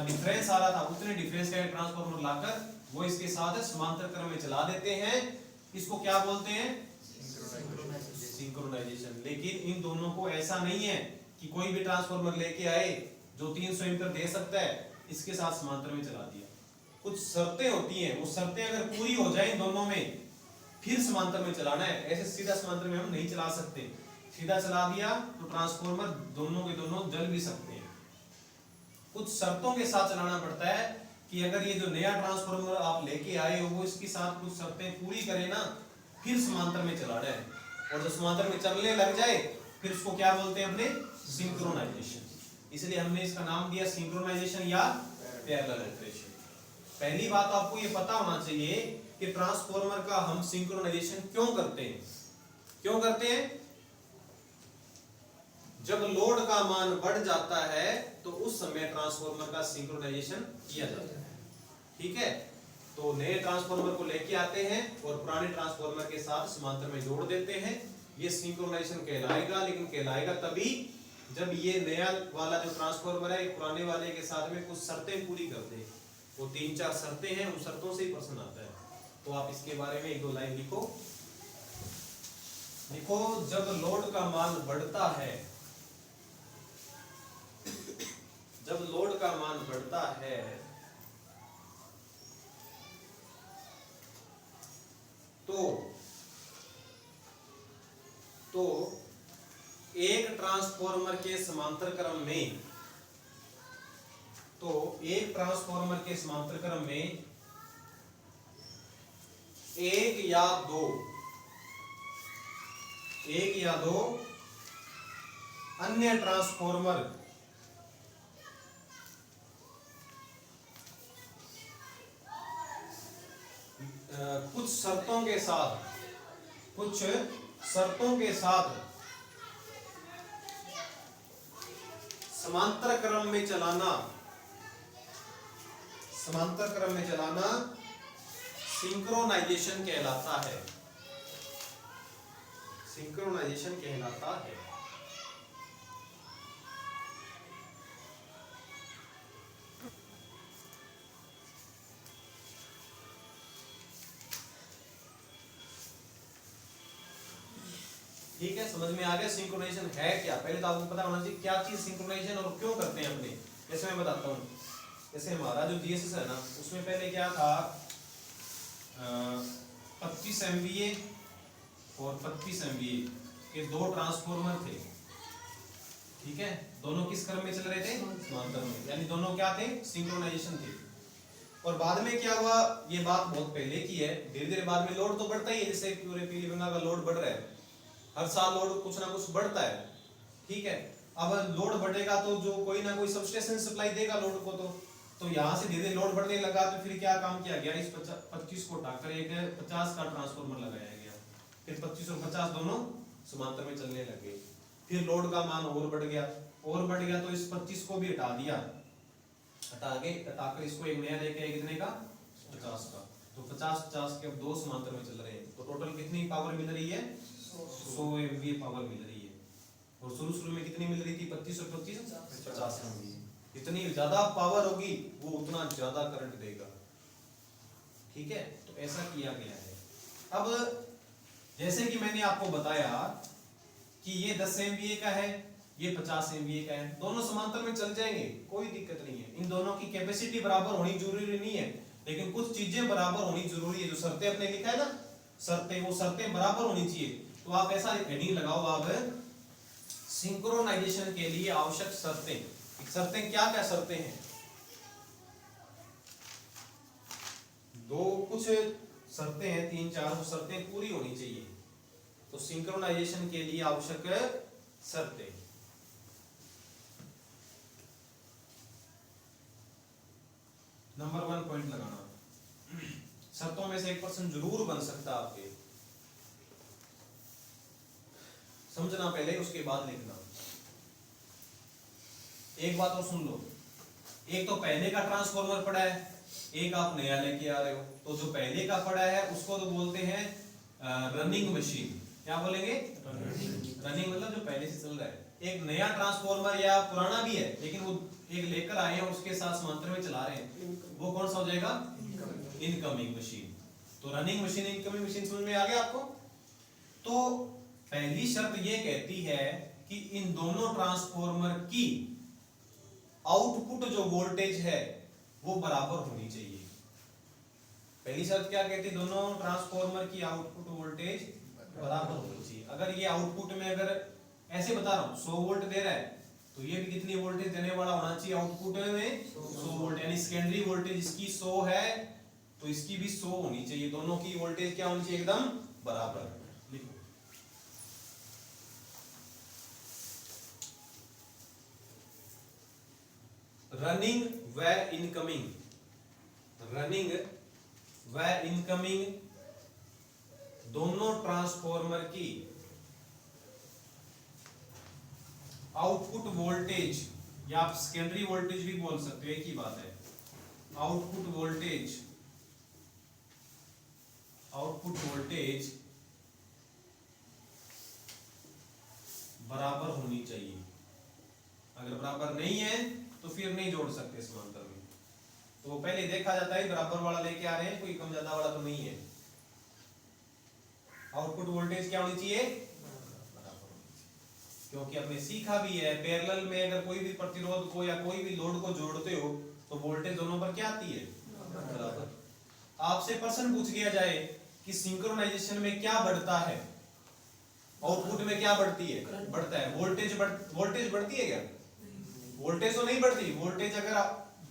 डिफरेंस आ रहा था उतने डिफरेंस का ट्रांसफार्मर लाकर वो इसके साथ समांतर क्रम में चला देते हैं। इसको क्या बोलते हैं सिंक्रोनाइजेशन। लेकिन इन दोनों को ऐसा नहीं है कि कोई भी ट्रांसफार्मर लेके आए जो 300 एम्पीयर दे सकता है इसके साथ समांतर में चला दिया। कुछ शर्तें होती हैं, वो शर्तें अगर पूरी हो जाए इन दोनों में फिर समांतर में चलाना है। ऐसे सीधा समांतर में हम नहीं चला सकते, सीधा चला दिया तो ट्रांसफार्मर दोनों के दोनों जल भी सकते हैं। कुछ शर्तों के साथ चलाना पड़ता है कि अगर ये जो नया ट्रांसफार्मर आप लेके आए हो वो इसके साथ कुछ शर्तें पूरी करे ना, फिर समांतर में चलाना है। और जब समांतर में चलने लग जाए फिर उसको क्या बोलते हैं अपने सिंक्रोनाइजेशन। इसलिए हमने इसका नाम दिया सिंक्रोनाइजेशन या पैरेलल अल्टरेशन। पहली बात आपको ये पता होना चाहिए कि ट्रांसफार्मर का हम सिंक्रोनाइजेशन क्यों करते हैं। क्यों करते हैं, जब लोड का मान बढ़ जाता है तो उस समय ट्रांसफार्मर का सिंक्रोनाइजेशन किया जाता है। ठीक है, तो नए ट्रांसफार्मर को लेके आते हैं और पुराने ट्रांसफार्मर के साथ समांतर में जोड़ देते हैं। ये सिंक्रोनाइजेशन कहलाएगा, लेकिन कहलाएगा तभी जब ये नया वाला जो ट्रांसफार्मर है पुराने वाले के साथ में कुछ शर्तें पूरी कर दे। वो 3-4 शर्तें हैं, उन शर्तों से ही प्रश्न आता है। तो आप इसके बारे में 1-2 लाइन लिखो। जब लोड का मान बढ़ता है, जब लोड का मान बढ़ता है तो एक ट्रांसफार्मर के समांतर क्रम में, एक या दो अन्य ट्रांसफार्मर कुछ शर्तों के साथ समांतर क्रम में चलाना सिंक्रोनाइजेशन कहलाता है। ठीक है, समझ में आ गया सिंक्रोनाइजेशन है क्या। पहले तो आपको पता होना चाहिए क्या चीज सिंक्रोनाइजेशन और क्यों करते हैं अपने। जैसे मैं बताता हूँ, जैसे हमारा जो जीएसएस है ना उसमें पहले क्या था 25 MVA और 25 MVA कि दो ट्रांसफॉर्मर थे, ठीक है, दोनों किस क्रम में चल रहे थे, समांतर में, यानी दोनों क्या थे, सिंक्रोनाइजेशन थे। और बाद में क्या हुआ, ये बात बहुत पहले की है, धीरे धीरे बाद में लोड तो बढ़ता ही है, जैसे पूरे पीली बंगा का लोड बढ़ रहा है, हर साल लोड कुछ ना कुछ बढ़ता है, ठीक है। अब लोड बढ़ेगा तो जो कोई ना कोई सबस्टेशन सप्लाई देगा लोड को, तो यहाँ से धीरे धीरे लोड बढ़ने लगा, तो फिर क्या काम किया गया, इस 25 को उठाकर एक 50 का ट्रांसफॉर्मर लगाया गया, फिर 25 और 50 दोनों समांतर में चलने लगे, फिर लोड का मान और बढ़ गया तो इस 25 को भी हटा दिया, हटाकर इसको एक नया लेके कितने का, 50 का, तो 50 के अब दो समांतर में चल रहे हैं, तो टोटल कितनी पावर मिल रही है, 100 MVA पावर मिल रही है। और शुरू में कितनी मिल रही थी, 25 और 25 50 MVA। इतनी ज्यादा पावर होगी वो उतना ज्यादा करंट देगा, ठीक है, तो ऐसा किया गया है। अब जैसे कि मैंने आपको बताया कि ये 10 MVA का है, ये 50 MVA का है, दोनों समांतर में चल जाएंगे, कोई दिक्कत नहीं है। इन दोनों की कैपेसिटी बराबर होनी जरूरी नहीं है, लेकिन कुछ चीजें बराबर होनी जरूरी है, जो शर्तें अपने लिखा है ना, शर्तें, वो शर्तें बराबर होनी चाहिए। तो आप ऐसा हेडिंग लगाओ, आप सिंक्रोनाइजेशन के लिए आवश्यक शर्तें। शर्तें क्या क्या शर्तें हैं, दो कुछ शर्तें हैं, 3-4 शर्तें पूरी होनी चाहिए। तो सिंक्रोनाइजेशन के लिए आवश्यक शर्तें, नंबर 1 पॉइंट लगाना, शर्तों में से एक पर्सन जरूर बन सकता है आपके, समझना पहले उसके बाद लिखना। एक बात और सुन लो, एक तो पहले का ट्रांसफॉर्मर पड़ा है, एक आप नया लेके आ रहे हो, तो जो पहले का पड़ा है उसको तो बोलते हैं रनिंग मशीन। क्या बोलेंगे, रनिंग मतलब जो पहले से चल रहा है। एक नया ट्रांसफॉर्मर या पुराना भी है, लेकिन वो एक लेकर आए हैं, उसके साथ समांतर में चला रहे हैं, वो कौन सा हो जाएगा, इनकमिंग मशीन। तो रनिंग मशीन, इनकमिंग मशीन समझ में आ गया आपको। तो पहली शर्त ये कहती है कि इन दोनों ट्रांसफॉर्मर की आउटपुट जो वोल्टेज है वो बराबर होनी चाहिए। पहली शर्त क्या कहती है, दोनों ट्रांसफॉर्मर की आउटपुट वोल्टेज बराबर होनी चाहिए। अगर ये आउटपुट में, अगर ऐसे बता रहा हूं 100 वोल्ट दे रहा है, तो ये भी कितनी वोल्टेज देने वाला होना चाहिए आउटपुट में, 100 वोल्ट, यानी सेकेंडरी वोल्टेज इसकी 100 है तो इसकी भी 100 होनी चाहिए, दोनों की वोल्टेज क्या होनी चाहिए, एकदम बराबर। लिखो, रनिंग व इनकमिंग, रनिंग व इनकमिंग दोनों ट्रांसफॉर्मर की आउटपुट वोल्टेज, या आप सेकेंडरी वोल्टेज भी बोल सकते हो, एक ही बात है, आउटपुट वोल्टेज, आउटपुट वोल्टेज बराबर होनी चाहिए। अगर बराबर नहीं है तो फिर नहीं जोड़ सकते समांतर में। तो पहले देखा जाता है बराबर वाला लेके आ रहे हैं, कोई कम ज्यादा वाला तो नहीं है। आउटपुट वोल्टेज क्या होनी चाहिए, बराबर होनी चाहिए। क्योंकि आपने सीखा भी है, पैरेलल में अगर कोई भी प्रतिरोध को या कोई भी लोड को जोड़ते हो तो वोल्टेज दोनों पर क्या आती है, बराबर। आपसे प्रश्न पूछ लिया जाए कि सिंक्रोनाइजेशन में क्या बढ़ता है, आउटपुट में क्या बढ़ती है, बढ़ता है वोल्टेज, वोल्टेज बढ़ती है क्या, वोल्टेज तो नहीं बढ़ती। वोल्टेज अगर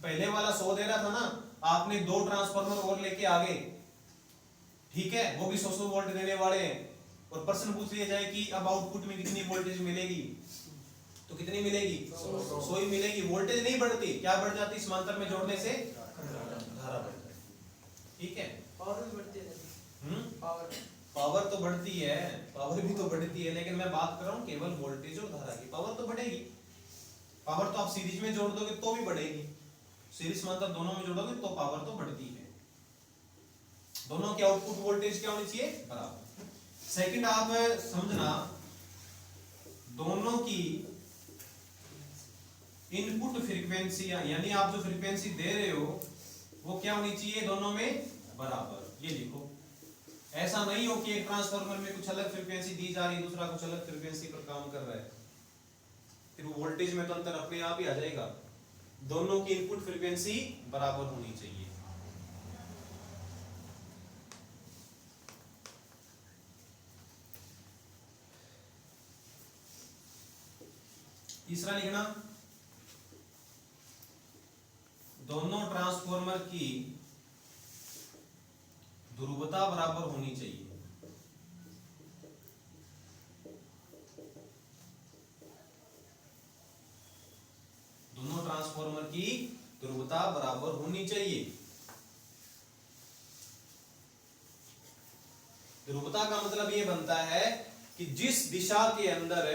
पहले वाला 100 दे रहा था ना, आपने 2 ट्रांसफार्मर और लेके आ गए, ठीक है, वो भी 100 वोल्ट देने वाले हैं, और प्रश्न पूछ लिया जाए कि अब आउटपुट में कितनी वोल्टेज मिलेगी, तो कितनी मिलेगी, 100 ही मिलेगी। वोल्टेज नहीं बढ़ती, क्या बढ़ जाती, समांतर में जोड़ने से धारा बढ़ जाती, ठीक है। पावर भी बढ़ती है, पावर तो बढ़ती है, पावर भी तो बढ़ती है, लेकिन मैं बात कर रहा हूँ केवल वोल्टेज और धारा की। पावर तो बढ़ेगी, पावर तो आप सीरीज में जोड़ दोगे तो भी बढ़ेगी, सीरीज समांतर दोनों में जोड़ोगे तो पावर तो बढ़ती है। दोनों की आउटपुट वोल्टेज क्या होनी चाहिए, बराबर। सेकंड आप समझना, दोनों की इनपुट फ्रीक्वेंसी, यानी आप जो फ्रीक्वेंसी दे रहे हो वो क्या होनी चाहिए, दोनों में बराबर। ये लिखो, ऐसा नहीं हो कि एक ट्रांसफार्मर में कुछ अलग फ्रीक्वेंसी दी जा रही है, दूसरा कुछ अलग फ्रीक्वेंसी पर काम कर रहा है, फिर वो वोल्टेज में तो अंतर अपने आप ही आ जाएगा। दोनों की इनपुट फ्रीक्वेंसी बराबर होनी चाहिए। तीसरा लिखना, दोनों ट्रांसफॉर्मर की ध्रुवता बराबर होनी चाहिए। दोनों ट्रांसफॉर्मर की ध्रुवता बराबर होनी चाहिए। ध्रुवता का मतलब ये बनता है कि जिस दिशा के अंदर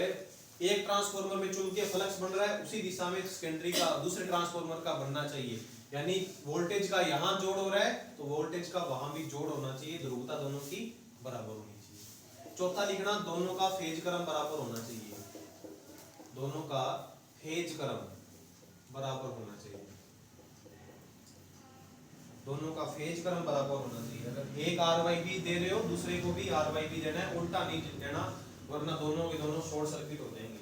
एक ट्रांसफॉर्मर में चुंबकीय फ्लक्स बन रहा है उसी दिशा में सेकेंडरी का दूसरे ट्रांसफॉर्मर का बनना चाहिए। यानी वोल्टेज का यहां जोड़ हो रहा है तो वोल्टेज का वहां भी जोड़ होना चाहिए, ध्रुवता दोनों की बराबर होनी चाहिए। चौथा लिखना, दोनों का फेज क्रम बराबर होना चाहिए। दोनों का फेज क्रम बराबर होना चाहिए। दोनों का फेज क्रम बराबर होना चाहिए। अगर एक आरवाईबी दे रहे हो दूसरे को भी आरवाईबी देना है, उल्टा नहीं देना, वरना दोनों के दोनों शॉर्ट सर्किट हो जाएंगे।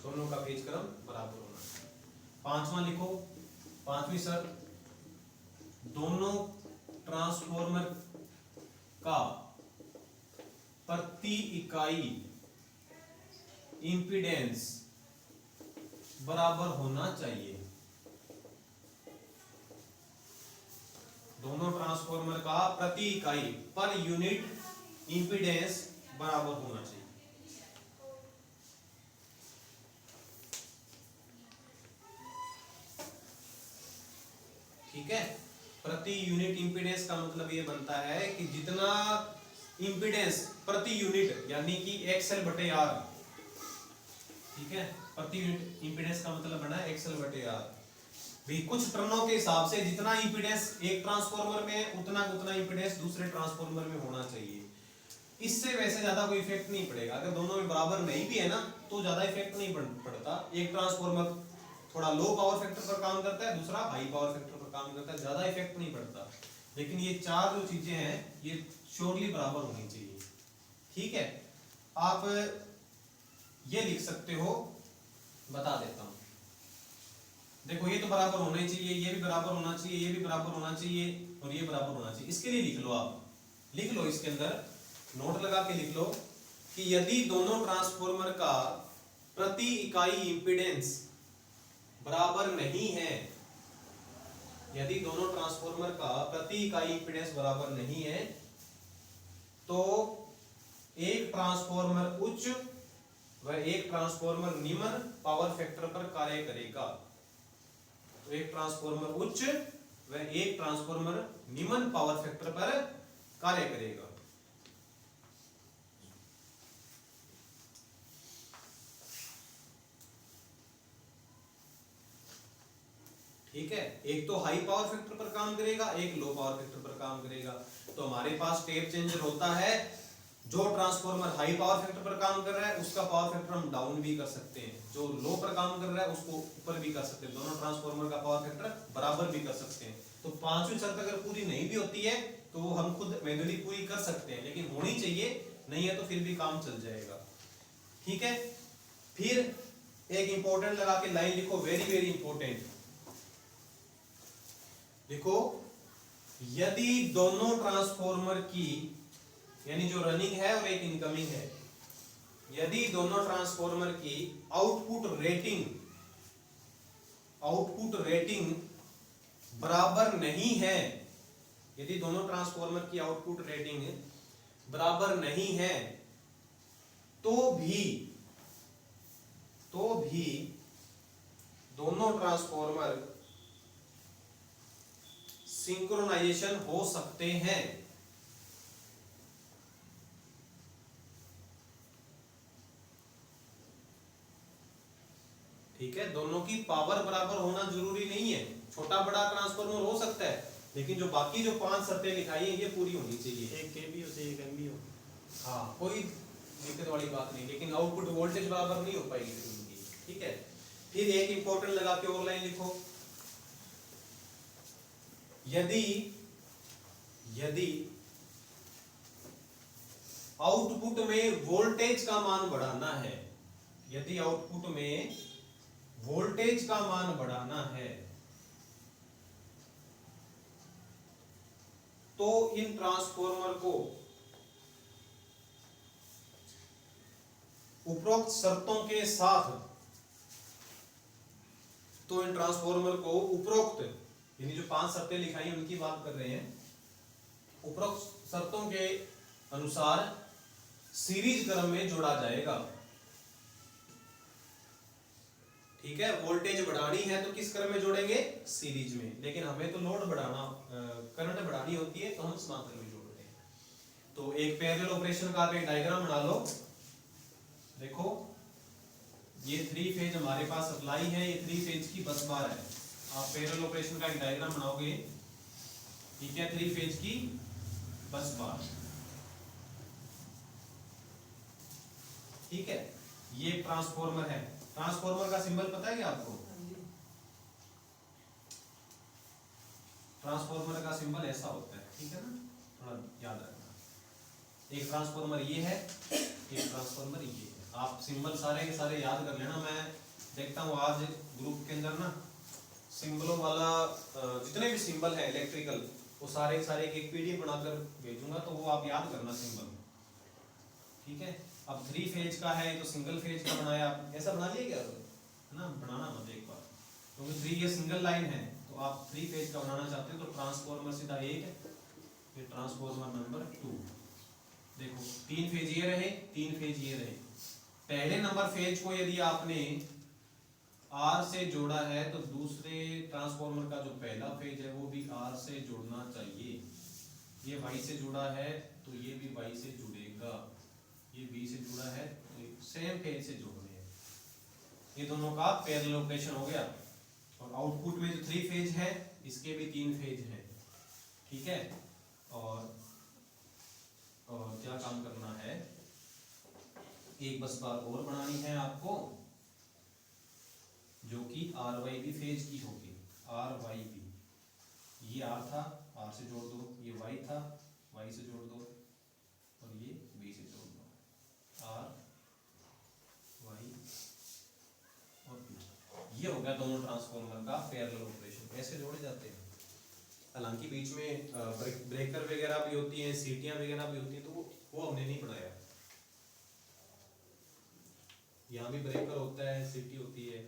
दोनों का फेज क्रम बराबर होना चाहिए। पांचवा लिखो, पांचवी सर, दोनों ट्रांसफॉर्मर का प्रति इकाई इंपीडेंस बराबर होना चाहिए। दोनों ट्रांसफॉर्मर का प्रति इकाई पर यूनिट इंपीडेंस बराबर होना चाहिए। ठीक है, प्रति यूनिट इंपीडेंस का मतलब ये बनता है कि जितना इंपीडेंस प्रति यूनिट यानी कि एक्सएल बटे आर। ठीक है, प्रति यूनिट इंपीडेंस का मतलब बना एक्सएल बटे आर। भी कुछ टर्नों के हिसाब से जितना इंपीडेंस एक ट्रांसफॉर्मर में उतना उतना इंपीडेंस दूसरे ट्रांसफॉर्मर में होना चाहिए। इससे वैसे ज्यादा कोई इफेक्ट नहीं पड़ेगा। अगर दोनों में बराबर नहीं भी है ना तो ज्यादा इफेक्ट नहीं पड़ता। एक ट्रांसफॉर्मर थोड़ा लो पावर फैक्टर पर काम करता है, दूसरा हाई पावर फैक्टर पर काम करता है, ज्यादा इफेक्ट नहीं पड़ता। लेकिन ये चार जो चीजें हैं ये श्योरली बराबर होनी चाहिए। ठीक है, आप ये लिख सकते हो, बता देता हूं। देखो ये तो बराबर होना ही चाहिए, ये भी बराबर होना चाहिए, ये भी बराबर होना चाहिए और ये बराबर होना चाहिए। इसके लिए लिख लो, आप लिख लो, इसके अंदर नोट लगा के लिख लो कि यदि दोनों ट्रांसफॉर्मर का प्रति इकाई इंपीडेंस बराबर नहीं है, यदि दोनों ट्रांसफॉर्मर का प्रति इकाई इंपीडेंस बराबर नहीं है तो एक ट्रांसफॉर्मर उच्च व एक ट्रांसफॉर्मर निम्न पावर फैक्टर पर कार्य करेगा। तो एक ट्रांसफॉर्मर उच्च व एक ट्रांसफॉर्मर निम्न पावर फैक्टर पर कार्य करेगा। ठीक है, एक तो हाई पावर फैक्टर पर काम करेगा, एक लो पावर फैक्टर पर काम करेगा। तो हमारे पास स्टेप चेंजर होता है, जो ट्रांसफॉर्मर हाई पावर फैक्टर पर काम कर रहा है उसका पावर फैक्टर हम डाउन भी कर सकते हैं, जो लो पर काम कर रहा है उसको ऊपर भी कर सकते हैं। दोनों ट्रांसफॉर्मर का पावर फैक्टर बराबर भी कर सकते हैं। तो पांचवी शर्त अगर पूरी नहीं भी होती है तो वो हम खुद मैन्युअली पूरी कर सकते हैं, लेकिन होनी चाहिए, नहीं है तो फिर भी काम चल जाएगा। ठीक है, फिर एक इंपॉर्टेंट लगा के लाइन लिखो, वेरी वेरी इंपॉर्टेंट। देखो, यदि दोनों ट्रांसफॉर्मर की यानी जो रनिंग है और एक इनकमिंग है, यदि दोनों ट्रांसफॉर्मर की आउटपुट रेटिंग बराबर नहीं है, यदि दोनों ट्रांसफॉर्मर की आउटपुट रेटिंग बराबर नहीं है तो भी दोनों ट्रांसफॉर्मर सिंक्रोनाइजेशन हो सकते हैं। ठीक है, दोनों की पावर बराबर होना जरूरी नहीं है, छोटा बड़ा ट्रांसफॉर्मर हो सकता है, लेकिन जो बाकी जो 5 शर्तें लिखाई है ये पूरी होनी चाहिए। एक के भी हो चाहिए, एक एम भी हो। हाँ, कोई दिक्कत वाली बात नहीं, लेकिन आउटपुट वोल्टेज बराबर नहीं हो पाएगी उनकी। ठीक है, फिर एक इंपॉर्टेंट लगा के और लाइन लिखो, यदि आउटपुट में वोल्टेज का मान बढ़ाना है, यदि आउटपुट में वोल्टेज का मान बढ़ाना है तो इन ट्रांसफॉर्मर को उपरोक्त शर्तों के साथ, तो इन ट्रांसफॉर्मर को उपरोक्त यानी जो 5 शर्तें लिखाई उनकी बात कर रहे हैं, उपरोक्त शर्तों के अनुसार सीरीज क्रम में जोड़ा जाएगा। ठीक है, वोल्टेज बढ़ानी है तो किस क्रम में जोड़ेंगे? सीरीज में। लेकिन हमें तो लोड बढ़ाना, करंट बढ़ानी होती है तो हम समांतर में जोड़ रहे हैं। तो एक पैरेलल ऑपरेशन का आप एक डायग्राम बना लो। देखो ये 3 फेज हमारे पास सप्लाई है, ये 3 फेज की बस बार है। आप पैरेलल ऑपरेशन का एक डायग्राम बनाओगे, ठीक है, 3 फेज की बस बार, ठीक है। ये ट्रांसफॉर्मर है। ट्रांसफॉर्मर का सिंबल पता है क्या आपको? ट्रांसफॉर्मर का सिंबल ऐसा होता है, ठीक है ना, थोड़ा याद रखना। एक ट्रांसफॉर्मर ये है, एक ट्रांसफॉर्मर ये है। आप सिंबल सारे के सारे याद कर लेना। मैं देखता हूँ आज ग्रुप के अंदर ना सिंबलों वाला जितने भी सिंबल है इलेक्ट्रिकल, वो सारे के सारे एक पीडीएफ बनाकर भेजूंगा, तो वो आप याद करना सिंबल, ठीक है। अब 3 फेज का है तो सिंगल फेज का बनाया, ऐसा बना लिया क्या है ना, बनाना मत एक बार, क्योंकि 3 ये सिंगल लाइन है, तो आप 3 फेज का बनाना चाहते हो तो ट्रांसफॉर्मर सीधा 1, फिर ट्रांसफॉर्मर नंबर 2। देखो 3 फेज ये रहे, 3 फेज ये रहे। पहले नंबर फेज को यदि आपने आर से जोड़ा है तो दूसरे ट्रांसफॉर्मर का जो पहला फेज है वो भी आर से जोड़ना चाहिए। ये वाई से जुड़ा है तो ये भी वाई से जुड़ेगा, ये बी से जुड़ा है तो सेम फेज से जोड़ने हैं। ये दोनों का पैरेलल ऑपरेशन हो गया। और आउटपुट में जो 3 फेज है इसके भी 3 फेज हैं, ठीक है। और क्या काम करना है, एक बस बार और बनानी है आपको जो कि आर वाई बी फेज की होगी। आर वाई बी, ये आर था, आर से जोड़ दो, ये वाई था, वाई से जोड़ दो, और ये बी से जोड़ दो। आर वाई और बी, ये हो गया दोनों ट्रांसफॉर्मर का पैरेलल ऑपरेशन। कैसे जोड़े जाते हैं, हालांकि बीच में ब्रेकर वगैरह भी होती हैं, सीटियां वगैरह भी होती हैं, तो वो हमने नहीं पढ़ाया। यहाँ भी ब्रेकर होता है, सीटी होती है।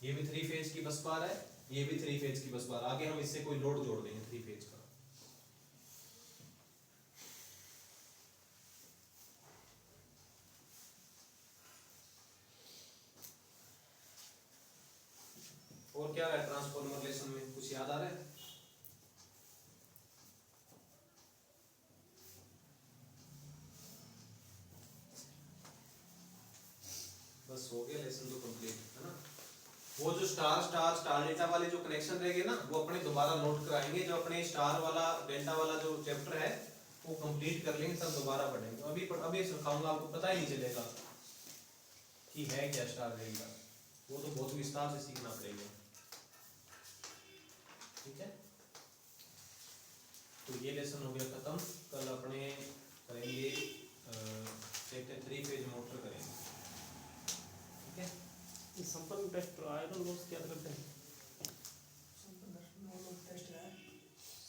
ये भी 3 फेज की बस बार है, ये भी 3 फेज की बस बार। आगे हम इससे कोई लोड जोड़ देंगे 3 फेज का। और क्या है ट्रांसफॉर्मर रिलेशन में, कुछ याद आ रहा है? बस हो गया लेसन तो कंप्लीट है ना। वो जो स्टार स्टार स्टार डेल्टा वाले जो कनेक्शन रहेंगे ना, वो अपने दोबारा नोट कराएंगे। जो अपने स्टार वाला डेल्टा वाला जो चैप्टर है वो कंप्लीट कर लेंगे, तब दोबारा पढ़ेंगे। अभी सिखाऊंगा, आपको पता ही नहीं चलेगा कि है क्या स्टार डेल्टा, वो तो बहुत विस्तार से सीखना पड़ेगा, ठीक है। तो ये लेसन हो गया खत्म। कल अपने करेंगे सेक्टर 3 फेज मोटर करेंगे, ठीक है। संपर्क टेस्ट आयरन लॉस क्या करते हैं?